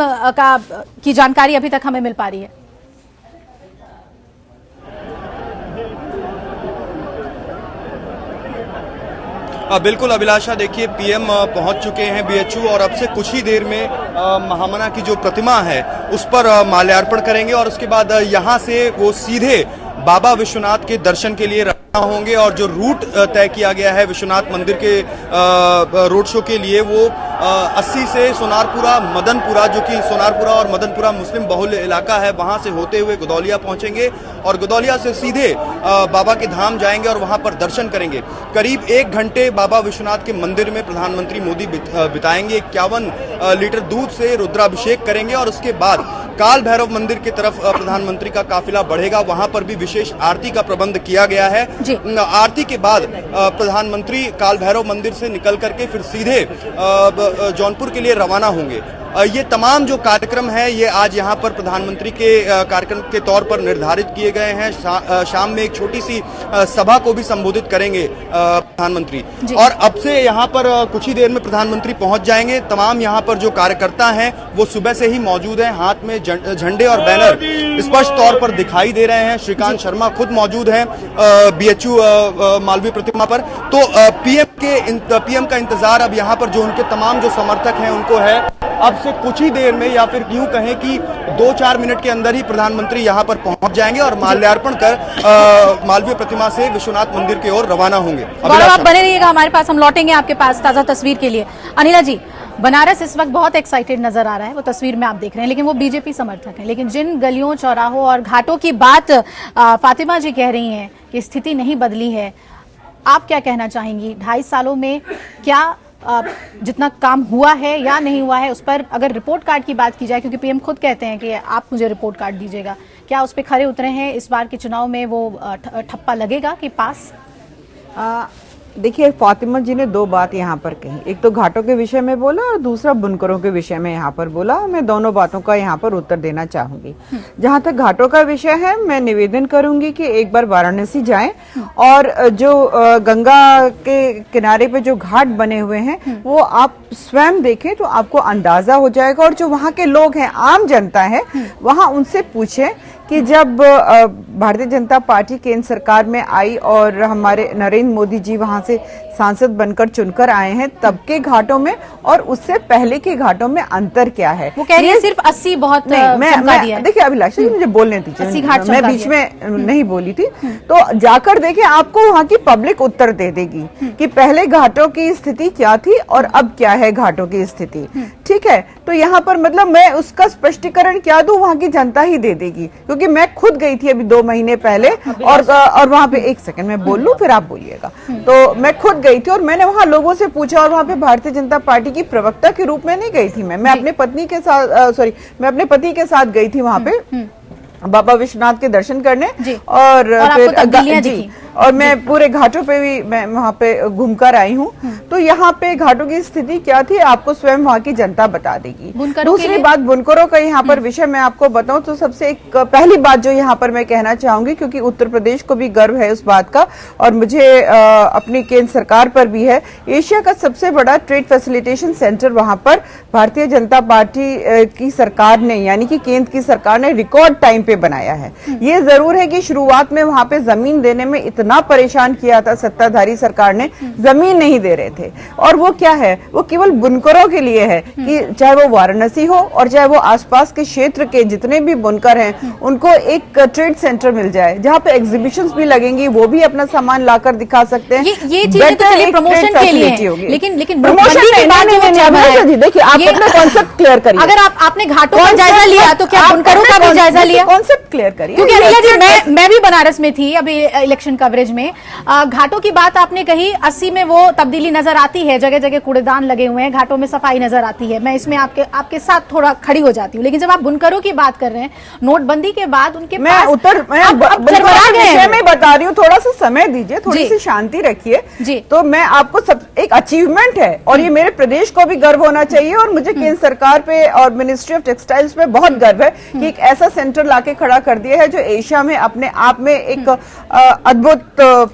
[SPEAKER 1] की जानकारी अभी तक हमें मिल पा रही है?
[SPEAKER 2] बिल्कुल अभिलाषा, देखिए पीएम पहुंच चुके हैं बीएचयू और अब से कुछ ही देर में महामना की जो प्रतिमा है उस पर माल्यार्पण करेंगे और उसके बाद यहां से वो सीधे बाबा विश्वनाथ के दर्शन के लिए रवाना होंगे। और जो रूट तय किया गया है विश्वनाथ मंदिर के रोड शो के लिए, वो 80 से सोनारपुरा मदनपुरा, जो कि सोनारपुरा और मदनपुरा मुस्लिम बहुल इलाका है, वहां से होते हुए गुदौलिया पहुंचेंगे और गुदौलिया से सीधे बाबा के धाम जाएंगे और वहां पर दर्शन करेंगे। करीब 1 घंटे बाबा विश्वनाथ के मंदिर में प्रधानमंत्री मोदी बिताएंगे। 51 लीटर दूध से रुद्राभिषेक करेंगे और उसके बाद काल भैरव मंदिर की तरफ प्रधानमंत्री का काफिला बढ़ेगा। वहां पर भी विशेष आरती का प्रबंध किया गया है। आरती के बाद प्रधानमंत्री काल भैरव मंदिर से निकल करके फिर सीधे जौनपुर के लिए रवाना होंगे। ये तमाम जो कार्यक्रम है ये आज यहाँ पर प्रधानमंत्री के कार्यक्रम के तौर पर निर्धारित किए गए हैं। शाम में एक छोटी सी सभा को भी संबोधित करेंगे प्रधानमंत्री। और अब से यहाँ पर कुछ ही देर में प्रधानमंत्री पहुंच जाएंगे। तमाम यहाँ पर जो कार्यकर्ता हैं वो सुबह से ही मौजूद हैं। हाथ में झंडे और बैनर स्पष्ट तौर पर दिखाई दे रहे हैं। श्रीकांत शर्मा खुद मौजूद हैं बीएचयू मालवीय प्रतिमा पर। तो पीएम का इंतजार अब यहाँ पर जो उनके तमाम जो समर्थक हैं उनको है। अब से कुछ ही देर में, या फिर यूं कहें कि 2-4 मिनट के अंदर ही प्रधानमंत्री यहां पर पहुंच जाएंगे और माल्यार्पण कर मालवीय प्रतिमा से विश्वनाथ मंदिर की ओर रवाना होंगे।
[SPEAKER 1] गौरव, आप बने रहिएगा हमारे पास, हम लौटेंगे आपके पास ताजा तस्वीर के लिए। अनिला जी, बनारस इस वक्त बहुत एक्साइटेड नजर आ रहा है, वो तस्वीर में आप देख रहे हैं, लेकिन वो बीजेपी समर्थक हैं। लेकिन जिन गलियों, चौराहों और घाटों की बात फातिमा जी कह रही हैं कि स्थिति नहीं बदली है, आप क्या कहना चाहेंगी? 2.5 सालों में क्या जितना काम हुआ है या नहीं हुआ है, उस पर अगर रिपोर्ट कार्ड की बात की जाए, क्योंकि पीएम खुद कहते हैं कि आप मुझे रिपोर्ट कार्ड दीजिएगा, क्या उस पर खरे उतरे हैं? इस बार के चुनाव में वो ठप्पा लगेगा कि पास?
[SPEAKER 5] देखिए, फातिमा जी ने 2 बात यहाँ पर कही। एक तो घाटों के विषय में बोला और दूसरा बुनकरों के विषय में यहाँ पर बोला। मैं दोनों बातों का यहाँ पर उत्तर देना चाहूंगी। जहाँ तक घाटों का विषय है, मैं निवेदन करूंगी कि एक बार वाराणसी जाएं और जो गंगा के किनारे पे जो घाट बने हुए हैं वो आप स्वयं देखें तो आपको अंदाजा हो जाएगा। और जो वहाँ के लोग हैं, आम जनता है, वहाँ उनसे पूछें कि जब भारतीय जनता पार्टी केंद्र सरकार में आई और हमारे नरेंद्र मोदी जी वहां से सांसद बनकर चुनकर आए हैं, तब के घाटों में और उससे पहले के घाटों में अंतर क्या है?
[SPEAKER 1] वो कह रही है सिर्फ 80 बहुत
[SPEAKER 5] मैं देखिए अभिलाषा जी, मुझे बोलने दीजिए, मैं बीच में नहीं बोली थी। तो जाकर देखें, आपको वहाँ की पब्लिक उत्तर दे देगी कि पहले घाटों की स्थिति क्या थी और अब क्या है घाटों की स्थिति। ठीक है, तो यहाँ पर मतलब मैं उसका स्पष्टीकरण क्या दूं, वहाँ की जनता ही दे देगी, क्योंकि मैं खुद गई थी अभी 2 महीने पहले और वहाँ पे, एक सेकंड मैं बोल लूं फिर आप बोलिएगा। तो मैं खुद गई थी और मैंने वहाँ लोगों से पूछा और वहाँ पे भारतीय जनता पार्टी की प्रवक्ता के रूप में नहीं गई थी मैं अपने पत्नी के साथ मैं अपने पति के साथ गई थी वहाँ पे बाबा विश्वनाथ के दर्शन करने और फिर और मैं पूरे घाटों पे भी मैं वहाँ पे घूमकर आई हूँ। तो यहाँ पे घाटों की स्थिति क्या थी आपको स्वयं वहाँ की जनता बता देगी। दूसरी बात, बुनकरों का यहाँ पर विषय मैं आपको बताऊं तो सबसे एक पहली बात जो यहाँ पर मैं कहना चाहूंगी, क्योंकि उत्तर प्रदेश को भी गर्व है उस बात का और मुझे अपनी केंद्र सरकार पर भी है, एशिया का सबसे बड़ा ट्रेड फैसिलिटेशन सेंटर वहाँ पर भारतीय जनता पार्टी की सरकार ने, यानी कि केंद्र की सरकार ने रिकॉर्ड टाइम पे बनाया है। ये जरूर है कि शुरुआत में वहां पे जमीन देने में इतना परेशान किया था सत्ताधारी सरकार ने, जमीन नहीं दे रहे थे। और वो क्या है, वो केवल बुनकरों के लिए है कि चाहे वो वाराणसी हो और चाहे वो आसपास के क्षेत्र के जितने भी बुनकर हैं उनको एक ट्रेड सेंटर मिल जाए जहां पे एग्जीबिशंस भी लगेंगी, वो भी अपना सामान लाकर दिखा सकते हैं।
[SPEAKER 1] ये चीजें तो चलिए प्रमोशन के लिए हैं, लेकिन
[SPEAKER 5] प्रमोशन
[SPEAKER 1] के बाद जो चल रहा है,
[SPEAKER 5] देखिए आप अपना कॉन्सेप्ट क्लियर करिए।
[SPEAKER 1] अगर आपने घाटों का जायजा लिया तो क्या बुनकरों का भी जायजा लिया?
[SPEAKER 5] कॉन्सेप्ट क्लियर करिए।
[SPEAKER 1] क्योंकि अनिला जी मैं भी बनारस में थी अभी इलेक्शन कवरेज में, घाटों की बात आपने कही, 80 में वो तब्दीली नजर आती है, जगह जगह कूड़ेदान लगे हुए हैं, घाटों में सफाई नजर आती है, मैं इसमें आपके साथ थोड़ा खड़ी हो जाती हूँ। लेकिन जब आप बुनकरों की बात कर रहे हैं, नोटबंदी के बाद उनके
[SPEAKER 5] मैं विषय में बता रही हूँ, थोड़ा सा समय दीजिए, थोड़ी सी शांति रखिए। तो मैं आपको सब एक अचीवमेंट है और ये मेरे प्रदेश को भी गर्व होना चाहिए और मुझे केंद्र सरकार पे और मिनिस्ट्री ऑफ टेक्सटाइल्स पे बहुत गर्व है कि एक ऐसा सेंटर लाके खड़ा कर दिया है जो एशिया में अपने आप में एक अद्भुत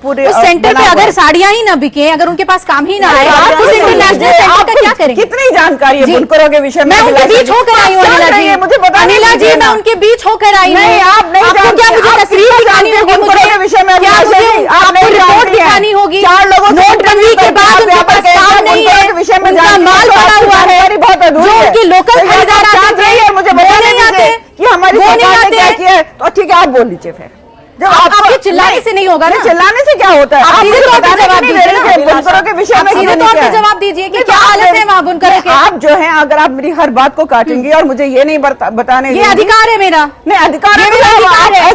[SPEAKER 5] पूरे
[SPEAKER 1] उस सेंटर पे अगर साड़ियां ही ना बिके, अगर उनके पास काम ही ना आए, आप उस इंटरनेशनल सेंटर का क्या करेंगे?
[SPEAKER 5] कितनी जानकारी है बुनकरों के विषय में?
[SPEAKER 1] मैं उनके बीच होकर आई हूँ अनिला जी,
[SPEAKER 5] मुझे बता
[SPEAKER 1] अनिला जी, मैं उनके बीच होकर आई हूँ।
[SPEAKER 5] नहीं, आप नहीं जानते,
[SPEAKER 1] क्या मुझे तस्वीर दिखानी होगी?
[SPEAKER 5] बुनकरों के विषय में
[SPEAKER 1] क्या मुझे आपको रिपोर्ट दिखानी होगी?
[SPEAKER 5] 4 लोगों
[SPEAKER 1] नोटबंदी के बाद उनके पास काम नहीं है, उनका माल पड़ा हुआ है, जो उनकी लोकल खरीदार आते थे
[SPEAKER 5] मुझे
[SPEAKER 1] नहीं आते
[SPEAKER 5] कि हमारी सरकार ने क्या किया है। तो ठीक है, आप बोल लीजिए फिर।
[SPEAKER 1] जब आपके चिल्लाने से नहीं होगा ना,
[SPEAKER 5] चिल्लाने से क्या होता है?
[SPEAKER 1] आप सीधे तौर पे जवाब दीजिए,
[SPEAKER 5] बुनकरों के विषय में
[SPEAKER 1] सीधे तौर पे जवाब दीजिए कि क्या हालत है वहाँ बुनकरों के।
[SPEAKER 5] आप जो है अगर आप मेरी हर बात को काटेंगे और मुझे ये नहीं बताने,
[SPEAKER 1] ये अधिकार है मेरा,
[SPEAKER 5] नहीं अधिकार है,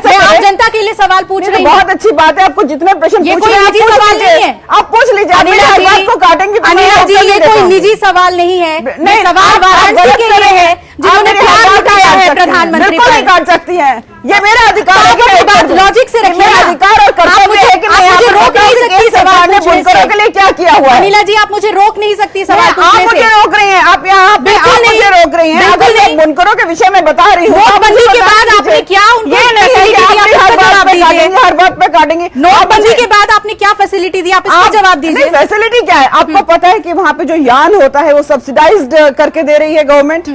[SPEAKER 1] आप जनता के लिए सवाल पूछ रही हैं।
[SPEAKER 5] बहुत अच्छी बात है, आपको जितने प्रश्न
[SPEAKER 1] ये कोई निजी सवाल नहीं है,
[SPEAKER 5] आप पूछ लीजिए। हर बात को काटेंगे
[SPEAKER 1] अनिला जी, ये कोई निजी सवाल नहीं है, नहीं सवाल वाराणसी के लिए है जिन्होंने प्यार दिखाया है प्रधानमंत्री
[SPEAKER 5] बिल्कुल नहीं काट सकती है, ये मेरा अधिकार है।
[SPEAKER 1] लॉजिक से रखिए,
[SPEAKER 5] अधिकार और कर्तव्य है कि मैं
[SPEAKER 1] मुझे रोक नहीं सकती सवाल
[SPEAKER 5] बुनकरों के लिए क्या किया हुआ है।
[SPEAKER 1] अनिला जी, आप मुझे रोक नहीं सकती सवाल पूछने से।
[SPEAKER 5] आप मुझे रोक रही हैं, आप यहाँ पे मुझे रोक रही हैं। अगर मैं बुनकरों के विषय में बता रही हूँ,
[SPEAKER 1] नोटबंदी के बाद आपने क्या उनको
[SPEAKER 5] हर बात पे काटेंगे।
[SPEAKER 1] नोटबंदी के बाद आपने क्या फैसिलिटी दी, आप इसका जवाब दीजिए।
[SPEAKER 5] फैसिलिटी क्या है? आपको पता है कि वहाँ पे जो यान होता है वो सब्सिडाइज्ड करके दे रही है गवर्नमेंट।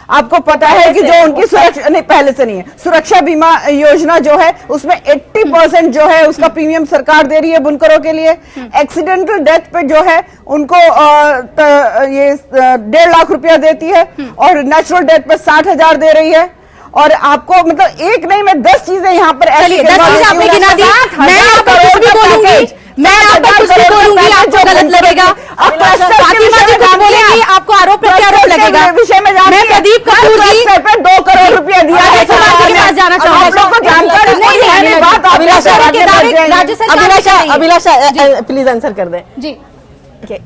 [SPEAKER 5] आपको पता है कि जो उनकी सुरक्षा, नहीं पहले से नहीं है, सुरक्षा बीमा योजना जो है उसमें 80% जो है उसका प्रीमियम सरकार दे रही है बुनकरों के लिए। एक्सीडेंटल डेथ पे जो है उनको ये 1.5 लाख रुपया देती है और नेचुरल डेथ पे 60,000 दे रही है। और आपको मतलब एक नहीं, मैं 10 चीजें यहाँ पर ऐसी
[SPEAKER 1] 10 चीजें आपने गिना दी, मैं आपको कुछ भी बोलूंगी, मैं आपको कुछ भी बोलूंगी, आपको गलत लगेगा। फातिमा जी कुछ बोलेंगी, आपको आरोप प्रत्यारोप लगेगा।
[SPEAKER 5] विषय में
[SPEAKER 1] मैं प्रदीप कपूर जी
[SPEAKER 5] 2 करोड़ रुपया दिया है,
[SPEAKER 1] जाना
[SPEAKER 6] चाहूंगा। अभिलाषा प्लीज आंसर कर दें
[SPEAKER 1] जी।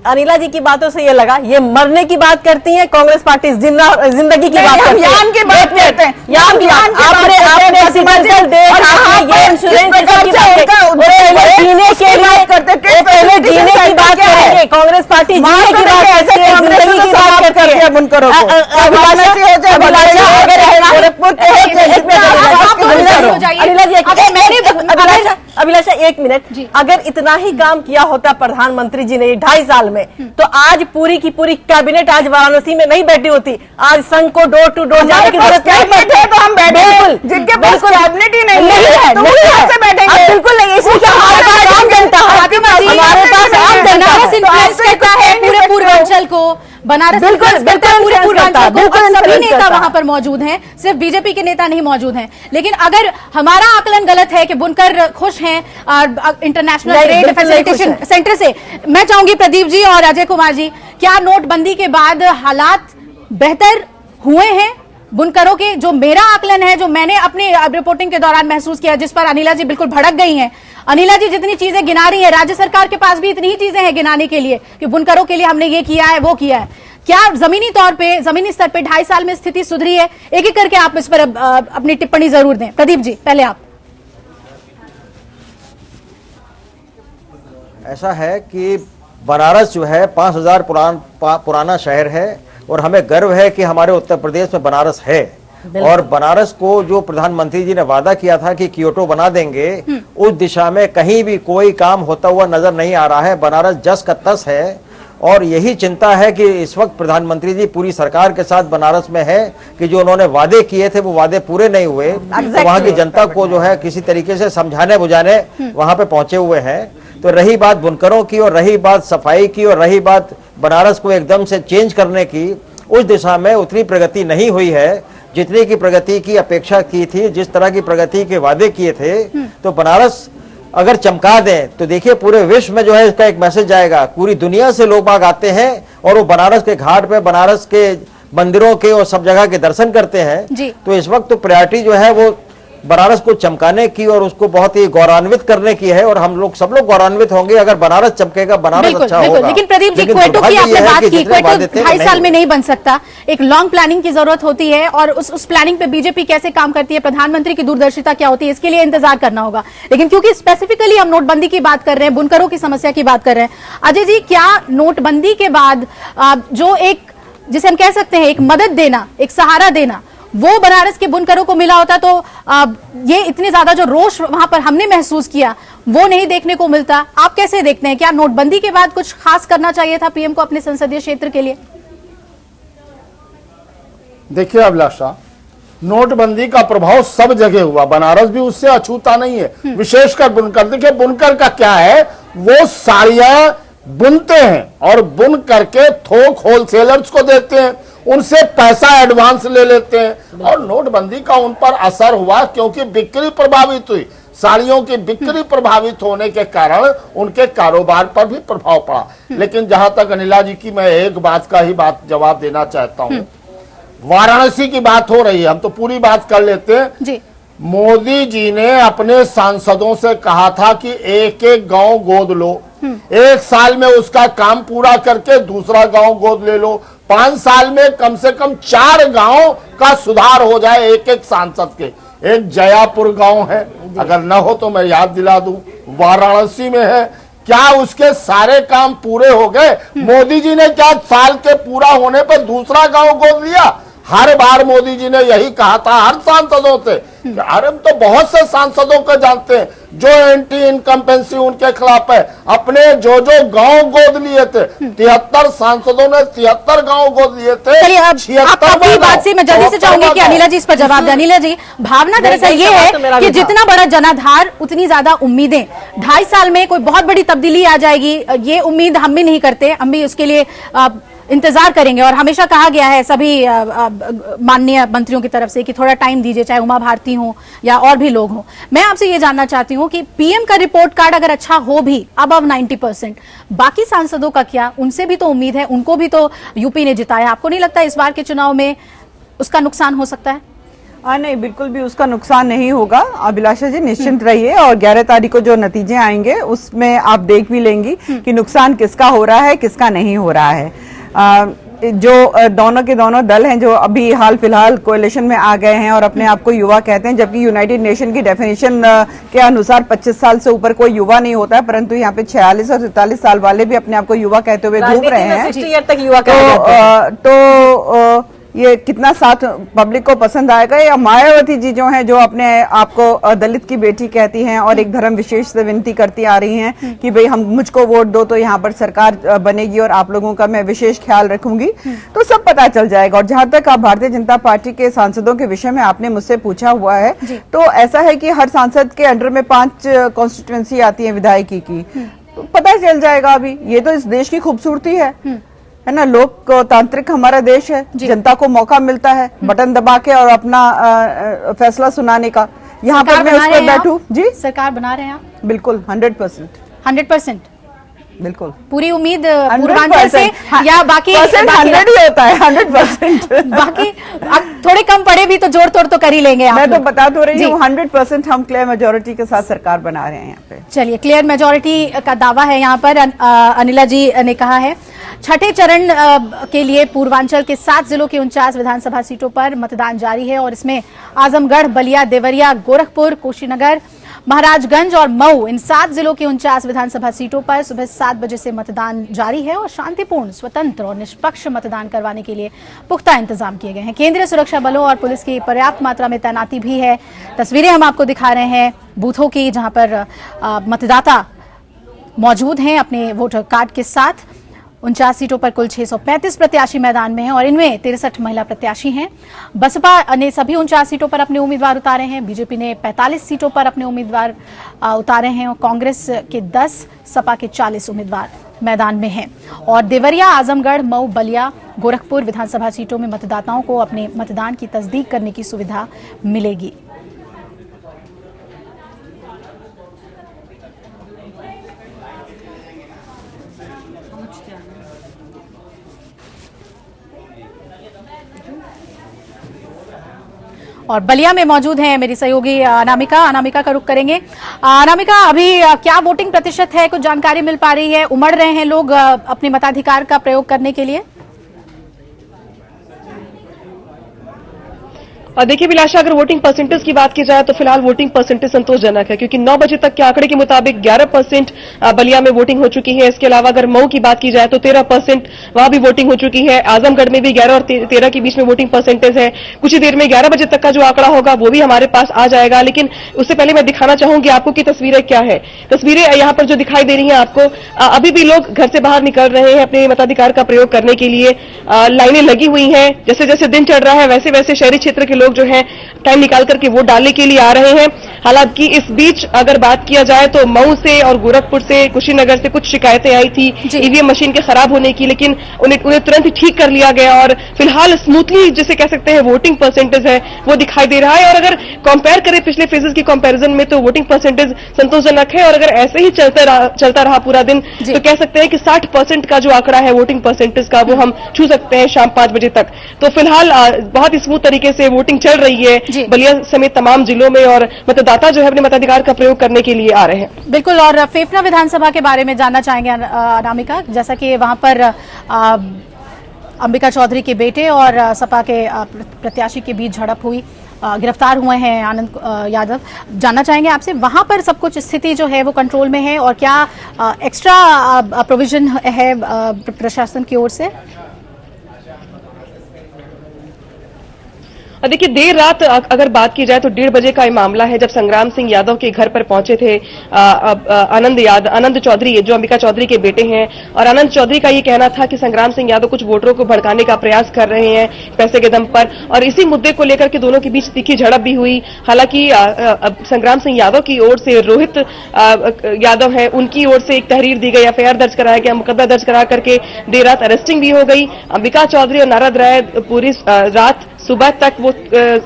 [SPEAKER 6] अनिला जी की बातों से ये लगा ये मरने की बात करती है, कांग्रेस पार्टी जिंदगी की बात करती है।
[SPEAKER 5] यान की बात करते हैं,
[SPEAKER 6] जीने की बात करेंगे, कांग्रेस पार्टी जीने की बात करती है, जिंदगी की बात करती है बुनकरों को। अभिलाषा 1 मिनट, अगर इतना ही काम किया होता प्रधानमंत्री जी ने 2.5 साल में, तो आज पूरी की पूरी कैबिनेट आज वाराणसी में नहीं बैठी होती। आज संघ को डोर टू डोर जाने की जरूरत नहीं पड़ती।
[SPEAKER 5] तो हम बैठे, जिनके पास कैबिनेट ही नहीं है तो कैसे बैठेंगे?
[SPEAKER 6] बिल्कुल नहीं, इसलिए हमारे पास आम जनता है, हमारे पास आम
[SPEAKER 1] बनारस इन्फ्लुएंस करता है पूरे पूर्वांचल को, बनारस
[SPEAKER 6] बिल्कुल
[SPEAKER 1] पूरे पूर्वांचल को, सभी नेता वहां पर मौजूद हैं, सिर्फ बीजेपी के नेता नहीं मौजूद हैं। लेकिन अगर हमारा आकलन गलत है कि बुनकर खुश हैं इंटरनेशनल ट्रेड फैसिलिटेशन सेंटर से, मैं चाहूंगी प्रदीप जी और अजय कुमार जी, क्या नोटबंदी के बाद हालात बेहतर हुए हैं बुनकरों के? जो मेरा आकलन है, जो मैंने अपनी रिपोर्टिंग के दौरान महसूस किया, जिस पर अनिला जी बिल्कुल भड़क गई हैं। अनिला जी जितनी चीजें गिना रही है, राज्य सरकार के पास भी इतनी ही चीजें हैं गिनाने के लिए कि बुनकरों के लिए हमने ये किया है, वो किया है। क्या जमीनी तौर पे, जमीनी स्तर पे 2.5 साल में स्थिति सुधरी है? एक एक करके आप इस पर अपनी टिप्पणी जरूर दें। प्रदीप जी पहले आप।
[SPEAKER 3] ऐसा है कि बनारस जो है 5000 पुराना शहर है और हमें गर्व है कि हमारे उत्तर प्रदेश में बनारस है। और बनारस को जो प्रधानमंत्री जी ने वादा किया था कि क्योटो बना देंगे, उस दिशा में कहीं भी कोई काम होता हुआ नजर नहीं आ रहा है। बनारस जस का तस है और यही चिंता है कि इस वक्त प्रधानमंत्री जी पूरी सरकार के साथ बनारस में है कि जो उन्होंने वादे किए थे वो वादे पूरे नहीं हुए, तो वहां की जनता को जो है किसी तरीके से समझाने बुझाने वहां पे पहुंचे हुए हैं। तो रही बात बुनकरों की और रही बात सफाई की और रही बात बनारस को एकदम से चेंज करने की, उस दिशा में उतनी प्रगति नहीं हुई है जितनी की प्रगति की अपेक्षा की थी, जिस तरह की प्रगति के वादे किए थे। तो बनारस अगर चमका दें तो देखिए पूरे विश्व में जो है इसका एक मैसेज जाएगा, पूरी दुनिया से लोग बाग आते हैं और वो बनारस के घाट पे, बनारस के मंदिरों के और सब जगह के दर्शन करते हैं। तो इस वक्त तो प्रायोरिटी जो है वो बनारस को चमकाने की और उसको बहुत ही गौरवान्वित करने की है, और हम लोग सब लोग गौरवान्वित होंगे अगर बनारस चमकेगा, बनारस अच्छा होगा।
[SPEAKER 1] लेकिन प्रदीप जी, क्वेटो की आपने बात की, क्वेटो 2.5 साल में नहीं बन सकता, एक लॉन्ग प्लानिंग की जरूरत होती है, और उस प्लानिंग पे बीजेपी कैसे काम करती है, प्रधानमंत्री की दूरदर्शिता क्या होती है, इसके लिए इंतजार करना होगा। लेकिन क्योंकि स्पेसिफिकली हम नोटबंदी की बात कर रहे हैं, बुनकरों की समस्या की बात कर रहे हैं, अजय जी, क्या नोटबंदी के बाद जो एक, जिसे हम कह सकते हैं एक मदद देना, एक सहारा देना, वो बनारस के बुनकरों को मिला होता तो ये इतने ज्यादा जो रोष वहां पर हमने महसूस किया वो नहीं देखने को मिलता? आप कैसे देखते हैं, क्या नोटबंदी के बाद कुछ खास करना चाहिए था पीएम को अपने संसदीय क्षेत्र के लिए?
[SPEAKER 4] देखिए अभिलाषा, नोटबंदी का प्रभाव सब जगह हुआ, बनारस भी उससे अछूता नहीं है। विशेषकर बुनकर, देखिए बुनकर का क्या है, वो साड़ियां बुनते हैं और बुन करके थोक होलसेलर्स को देते हैं, उनसे पैसा एडवांस ले लेते हैं, और नोटबंदी का उन पर असर हुआ क्योंकि बिक्री प्रभावित हुई। साड़ियों की बिक्री प्रभावित होने के कारण उनके कारोबार पर भी प्रभाव पड़ा। लेकिन जहां तक अनिला जी की, मैं एक बात का ही जवाब देना चाहता हूं। वाराणसी की बात हो रही है, हम तो पूरी बात कर लेते हैं
[SPEAKER 1] जी।
[SPEAKER 4] मोदी जी ने अपने सांसदों से कहा था कि एक एक गांव गोद लो, 1 साल में उसका काम पूरा करके दूसरा गांव गोद ले लो, 5 साल में कम से कम 4 गांव का सुधार हो जाए एक एक सांसद के। एक जयापुर गांव है, अगर न हो तो मैं याद दिला दूं, वाराणसी में है, क्या उसके सारे काम पूरे हो गए? मोदी जी ने क्या साल के पूरा होने पर दूसरा गांव गोद लिया? हर बार मोदी जी ने यही कहा था हर सांसदों से, अरे हम तो बहुत से सांसदों को जानते हैं जो एंटी इनकम्पेंसी उनके खिलाफ है, अपने जो गांव गोद लिए थे, 73 सांसदों ने 73 गांव गोद लिए थे।
[SPEAKER 1] चलिए, अब आपकी बात से मैं जल्दी से चाहूंगी कि अनिला जी इस पर जवाब दें। अनिला जी, भावना दरअसल ये है कि जितना बड़ा जनाधार उतनी ज्यादा उम्मीदें, 2.5 साल में कोई बहुत बड़ी तब्दीली आ जाएगी, ये उम्मीद हम भी नहीं करते, हम भी उसके लिए इंतजार करेंगे। और हमेशा कहा गया है सभी माननीय मंत्रियों की तरफ से कि थोड़ा टाइम दीजिए, चाहे उमा भारती हो या और भी लोग हों। मैं आपसे ये जानना चाहती हूं कि पीएम का रिपोर्ट कार्ड अगर अच्छा हो भी, अबव 90%, बाकी सांसदों का क्या? उनसे भी तो उम्मीद है, उनको भी तो यूपी ने जिताया। आपको नहीं लगता इस बार के चुनाव में उसका नुकसान हो सकता है?
[SPEAKER 5] नहीं, बिल्कुल भी उसका नुकसान नहीं होगा अभिलाषा जी, निश्चिंत रहिए। और 11 तारीख को जो नतीजे आएंगे उसमें आप देख भी लेंगी कि नुकसान किसका हो रहा है, किसका नहीं हो रहा है। जो दोनों के दोनों दल हैं जो अभी हाल फिलहाल कोएलिशन में आ गए हैं और अपने आप को युवा कहते हैं, जबकि यूनाइटेड नेशन की डेफिनेशन के अनुसार 25 साल से ऊपर कोई युवा नहीं होता है, परंतु यहाँ पे 46 और 43 साल वाले भी अपने आप को युवा कहते हुए घूम रहे हैं।
[SPEAKER 6] 60 ईयर तक युवा
[SPEAKER 5] तो ये कितना साथ पब्लिक को पसंद आएगा? या मायावती जी जो हैं, जो अपने आप को दलित की बेटी कहती हैं और एक धर्म विशेष से विनती करती आ रही हैं कि भाई हम मुझको वोट दो तो यहाँ पर सरकार बनेगी और आप लोगों का मैं विशेष ख्याल रखूंगी, तो सब पता चल जाएगा। और जहां तक आप भारतीय जनता पार्टी के सांसदों के विषय में आपने मुझसे पूछा हुआ है, तो ऐसा है कि हर सांसद के अंडर में 5 कॉन्स्टिट्यूएंसी आती है विधायकी की, तो पता चल जाएगा। अभी ये तो इस देश की खूबसूरती है ना, लोकतांत्रिक हमारा देश है, जनता को मौका मिलता है बटन दबा के और अपना फैसला सुनाने का। यहाँ पर मैं उस पर बैठूं जी,
[SPEAKER 1] सरकार बना रहे हैं आप?
[SPEAKER 5] बिल्कुल 100%।
[SPEAKER 1] बिल्कुल पूरी उम्मीद पूर्वांचल से, या बाकी
[SPEAKER 5] 100 ही होता है 100%।
[SPEAKER 1] बाकी अब थोड़े कम पड़े भी तो जोड़ तोड़ तो कर ही लेंगे आप।
[SPEAKER 5] मैं तो बता तो रही हूँ 100% हम क्लियर मेजोरिटी के साथ सरकार बना रहे हैं यहाँ पे।
[SPEAKER 1] चलिए, क्लियर मेजोरिटी का दावा है यहाँ पर, अनिला जी ने कहा है। छठे चरण के लिए पूर्वांचल के 7 जिलों की 49 विधानसभा सीटों पर मतदान जारी है और इसमें आजमगढ़, बलिया, देवरिया, गोरखपुर, कुशीनगर, महाराजगंज और मऊ, इन 7 जिलों की 49 विधानसभा सीटों पर सुबह 7 बजे से मतदान जारी है और शांतिपूर्ण, स्वतंत्र और निष्पक्ष मतदान करवाने के लिए पुख्ता इंतजाम किए गए हैं। केंद्रीय सुरक्षा बलों और पुलिस की पर्याप्त मात्रा में तैनाती भी है। तस्वीरें हम आपको दिखा रहे हैं बूथों की, जहां पर मतदाता मौजूद हैं अपने वोटर कार्ड के साथ। 49 सीटों पर कुल 635 प्रत्याशी मैदान में हैं और इनमें 63 महिला प्रत्याशी हैं। बसपा ने सभी 49 सीटों पर अपने उम्मीदवार उतारे हैं। बीजेपी ने 45 सीटों पर अपने उम्मीदवार उतारे हैं और कांग्रेस के 10, सपा के 40 उम्मीदवार मैदान में हैं। और देवरिया, आजमगढ़, मऊ, बलिया, गोरखपुर विधानसभा सीटों में मतदाताओं को अपने मतदान की तस्दीक करने की सुविधा मिलेगी। और बलिया में मौजूद हैं मेरी सहयोगी अनामिका का रुख करेंगे। अनामिका, अभी क्या वोटिंग प्रतिशत है, कुछ जानकारी मिल पा रही है? उमड़ रहे हैं लोग अपने मताधिकार का प्रयोग करने के लिए?
[SPEAKER 7] और देखिए विलाशा, अगर वोटिंग परसेंटेज की बात की जाए तो फिलहाल वोटिंग परसेंटेज संतोषजनक है, क्योंकि 9 बजे तक के आंकड़े के मुताबिक 11% बलिया में वोटिंग हो चुकी है। इसके अलावा अगर मऊ की बात की जाए तो 13% वहां भी वोटिंग हो चुकी है। आजमगढ़ में भी 11 और 13 के बीच में वोटिंग परसेंटेज है। कुछ ही देर में 11 बजे तक का जो आंकड़ा होगा वो भी हमारे पास आ जाएगा, लेकिन उससे पहले मैं दिखाना चाहूंगी आपको कि तस्वीरें क्या है। तस्वीरें यहाँ पर जो दिखाई दे रही है आपको, अभी भी लोग घर से बाहर निकल रहे हैं अपने मताधिकार का प्रयोग करने के लिए। लाइनें लगी हुई हैं। जैसे जैसे दिन चढ़ रहा है वैसे वैसे शहरी क्षेत्र के लोग जो है टाइम निकाल करके वोट डालने के लिए आ रहे हैं। हालांकि इस बीच अगर बात किया जाए तो मऊ से और गोरखपुर से, कुशीनगर से कुछ शिकायतें आई थी ईवीएम मशीन के खराब होने की, लेकिन उन्हें तुरंत ही ठीक कर लिया गया और फिलहाल स्मूथली जिसे कह सकते हैं वोटिंग परसेंटेज है वो दिखाई दे रहा है। और अगर कंपेयर करें पिछले फेजेस की कंपैरिजन में तो वोटिंग परसेंटेज संतोषजनक है। और अगर ऐसे ही चलता रहा पूरा दिन तो कह सकते हैं कि 60% का जो आंकड़ा है वोटिंग परसेंटेज का वो हम छू सकते हैं शाम 5 बजे तक। तो फिलहाल बहुत ही स्मूथ तरीके से वोटिंग चल रही है बलिया समेत तमाम जिलों में और मतदाता जो है अपने मताधिकार का प्रयोग करने के लिए आ रहे हैं।
[SPEAKER 1] बिल्कुल। और फेफना विधानसभा के बारे में जानना चाहेंगे अनामिका, जैसा कि वहां पर अंबिका चौधरी के बेटे और सपा के प्रत्याशी के बीच झड़प हुई, गिरफ्तार हुए हैं आनंद यादव। जानना चाहेंगे आपसे वहां पर सब कुछ स्थिति जो है वो कंट्रोल में है और क्या एक्स्ट्रा प्रोविजन है प्रशासन की ओर से?
[SPEAKER 7] देखिए देर रात अगर बात की जाए तो 1:30 बजे का ये मामला है जब संग्राम सिंह यादव के घर पर पहुंचे थे आनंद चौधरी, जो अंबिका चौधरी के बेटे हैं। और आनंद चौधरी का ये कहना था कि संग्राम सिंह यादव कुछ वोटरों को भड़काने का प्रयास कर रहे हैं पैसे के दम पर, और इसी मुद्दे को लेकर के दोनों के बीच तीखी झड़प भी हुई। हालांकि संग्राम सिंह यादव की ओर से रोहित यादव है, उनकी ओर से एक तहरीर दी गई, एफआईआर दर्ज कराया गया, मुकदमा दर्ज करा करके देर रात अरेस्टिंग भी हो गई। अंबिका चौधरी और नारद राय पूरी रात सुबह तक वो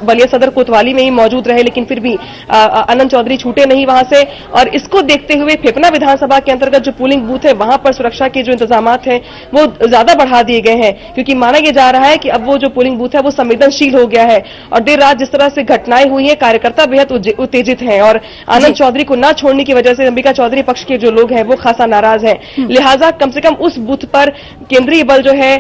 [SPEAKER 7] बलिया सदर कोतवाली में ही मौजूद रहे, लेकिन फिर भी आनंद चौधरी छूटे नहीं वहां से। और इसको देखते हुए फेफना विधानसभा के अंतर्गत जो पोलिंग बूथ है वहां पर सुरक्षा के जो इंतजाम हैं वो ज्यादा बढ़ा दिए गए हैं, क्योंकि माना यह जा रहा है कि अब वो जो पोलिंग बूथ है वो संवेदनशील हो गया है। और देर रात जिस तरह से घटनाएं हुई हैं, कार्यकर्ता बेहद उत्तेजित हैं और आनंद चौधरी को न छोड़ने की वजह से अंबिका चौधरी पक्ष के जो लोग हैं वो खासा नाराज हैं। लिहाजा कम से कम उस बूथ पर केंद्रीय बल जो है,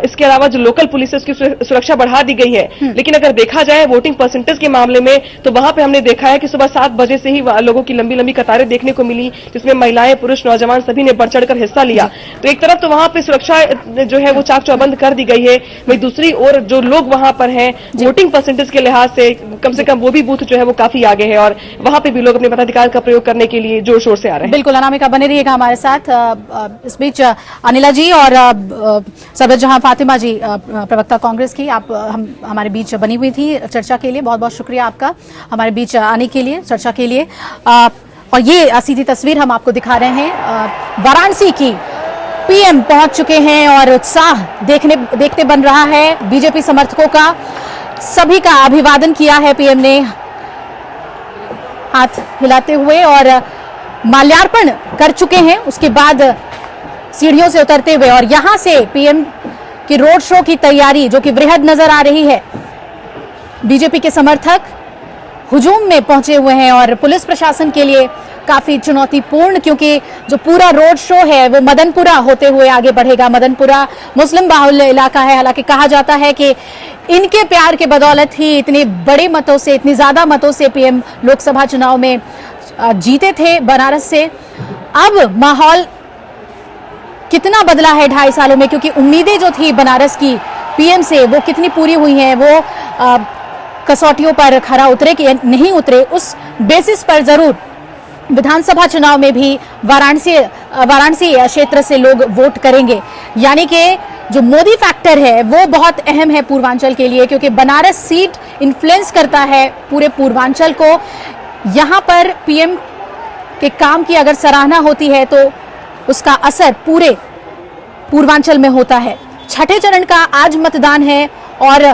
[SPEAKER 7] इसके अलावा जो लोकल पुलिस है उसकी सुरक्षा बढ़ा दी गई है। लेकिन अगर देखा जाए वोटिंग परसेंटेज के मामले में तो वहां पे हमने देखा है कि सुबह 7 बजे से ही लोगों की लंबी लंबी कतारें देखने को मिली, जिसमें महिलाएं, पुरुष, नौजवान सभी ने बढ़ चढ़कर हिस्सा लिया। तो एक तरफ तो वहां पे सुरक्षा जो है वो चाक चौबंद कर दी गई है, वहीं दूसरी ओर जो लोग वहां पर हैं वोटिंग परसेंटेज के लिहाज से कम वो भी बूथ जो है वो काफी आगे है और वहां पे भी लोग अपने मताधिकार का प्रयोग करने के लिए जोर शोर से आ रहे हैं।
[SPEAKER 1] बिल्कुल अनामिका, बने रहिएगा हमारे साथ। इस बीच अनिला जी और सरबत जहां फातिमा जी, प्रवक्ता कांग्रेस की, आप हमारे बीच बनी हुई थी चर्चा के लिए। बहुत बहुत शुक्रिया आपका हमारे बीच आने के लिए, चर्चा के लिए। और ये सीधी तस्वीर हम आपको दिखा रहे हैं वाराणसी की। पीएम पहुंच चुके हैं और उत्साह देखते बन रहा है बीजेपी समर्थकों का। सभी का अभिवादन किया है पीएम ने हाथ हिलाते हुए और माल्यार्पण कर चुके हैं। उसके बाद सीढ़ियों से उतरते हुए और यहां से पीएम की रोड शो की तैयारी जो कि वृहद नजर आ रही है। बीजेपी के समर्थक हुजूम में पहुंचे हुए हैं और पुलिस प्रशासन के लिए काफी चुनौतीपूर्ण, क्योंकि जो पूरा रोड शो है वो मदनपुरा होते हुए आगे बढ़ेगा। मदनपुरा मुस्लिम बाहुल्य इलाका है। हालांकि कहा जाता है कि इनके प्यार के बदौलत ही इतने बड़े मतों से, इतनी ज्यादा मतों से पीएम लोकसभा चुनाव में जीते थे बनारस से। अब माहौल कितना बदला है 2.5 सालों में, क्योंकि उम्मीदें जो थी बनारस की पीएम से वो कितनी पूरी हुई हैं, वो कसौटियों पर खरा उतरे कि नहीं उतरे, उस बेसिस पर जरूर विधानसभा चुनाव में भी वाराणसी क्षेत्र से लोग वोट करेंगे। यानी कि जो मोदी फैक्टर है वो बहुत अहम है पूर्वांचल के लिए, क्योंकि बनारस सीट इन्फ्लुएंस करता है पूरे पूर्वांचल को। यहां पर पीएम के काम की अगर सराहना होती है तो उसका असर पूरे पूर्वांचल में होता है। छठे चरण का आज मतदान है और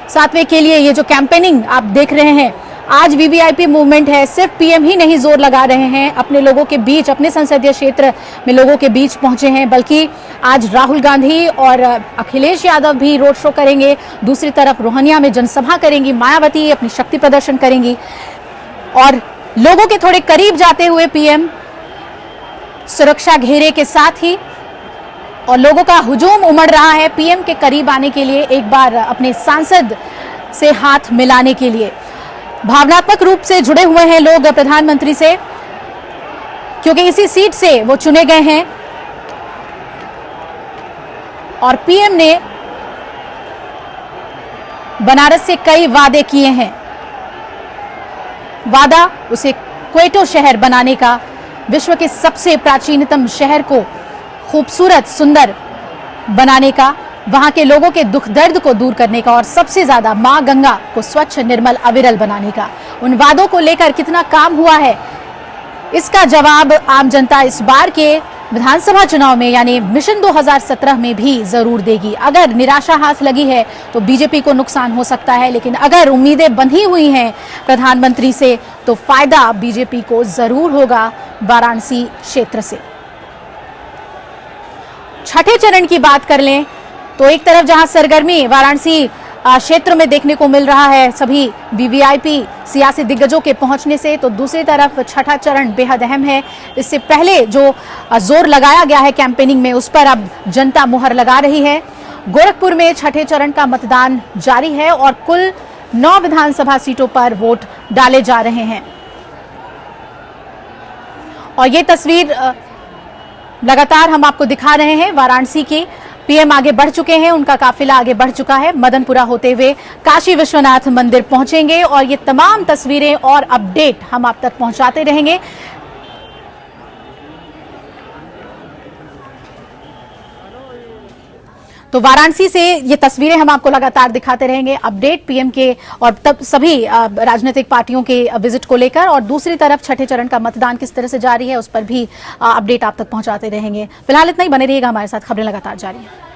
[SPEAKER 1] 7वें के लिए ये जो कैंपेनिंग आप देख रहे हैं, आज वीवीआईपी मूवमेंट है। सिर्फ पीएम ही नहीं जोर लगा रहे हैं अपने लोगों के बीच, अपने संसदीय क्षेत्र में लोगों के बीच पहुंचे हैं, बल्कि आज राहुल गांधी और अखिलेश यादव भी रोड शो करेंगे। दूसरी तरफ रोहनिया में जनसभा करेंगी मायावती, अपनी शक्ति प्रदर्शन करेंगी और लोगों के थोड़े करीब जाते हुए पीएम सुरक्षा घेरे के साथ ही और लोगों का हुजूम उमड़ रहा है पीएम के करीब आने के लिए, एक बार अपने सांसद से हाथ मिलाने के लिए। भावनात्मक रूप से जुड़े हुए हैं लोग प्रधानमंत्री से, क्योंकि इसी सीट से वो चुने गए हैं और पीएम ने बनारस से कई वादे किए हैं। वादा उसे क्वेटो शहर बनाने का, विश्व के सबसे प्राचीनतम शहर को खूबसूरत सुंदर बनाने का, वहां के लोगों के दुख दर्द को दूर करने का और सबसे ज्यादा मां गंगा को स्वच्छ निर्मल अविरल बनाने का। उन वादों को लेकर कितना काम हुआ है, इसका जवाब आम जनता इस बार के विधानसभा चुनाव में यानी मिशन 2017 में भी जरूर देगी। अगर निराशा हाथ लगी है तो बीजेपी को नुकसान हो सकता है, लेकिन अगर उम्मीदें बंधी हुई हैं प्रधानमंत्री से तो फायदा बीजेपी को जरूर होगा वाराणसी क्षेत्र से। छठे चरण की बात कर लें तो एक तरफ जहां सरगर्मी वाराणसी क्षेत्र में देखने को मिल रहा है सभी वीवीआईपी सियासी दिग्गजों के पहुंचने से, तो दूसरी तरफ छठा चरण बेहद अहम है। इससे पहले जो जोर लगाया गया है कैंपेनिंग में, उस पर अब जनता मुहर लगा रही है। गोरखपुर में छठे चरण का मतदान जारी है और कुल 9 विधानसभा सीटों पर वोट डाले जा रहे हैं और ये तस्वीर लगातार हम आपको दिखा रहे हैं वाराणसी की। पीएम आगे बढ़ चुके हैं, उनका काफिला आगे बढ़ चुका है, मदनपुरा होते हुए काशी विश्वनाथ मंदिर पहुंचेंगे और ये तमाम तस्वीरें और अपडेट हम आप तक पहुंचाते रहेंगे। तो वाराणसी से ये तस्वीरें हम आपको लगातार दिखाते रहेंगे, अपडेट पीएम के और तब सभी राजनीतिक पार्टियों के विजिट को लेकर, और दूसरी तरफ छठे चरण का मतदान किस तरह से जारी है उस पर भी अपडेट आप तक पहुंचाते रहेंगे। फिलहाल इतना ही, बने रहिएगा हमारे साथ, खबरें लगातार जारी है।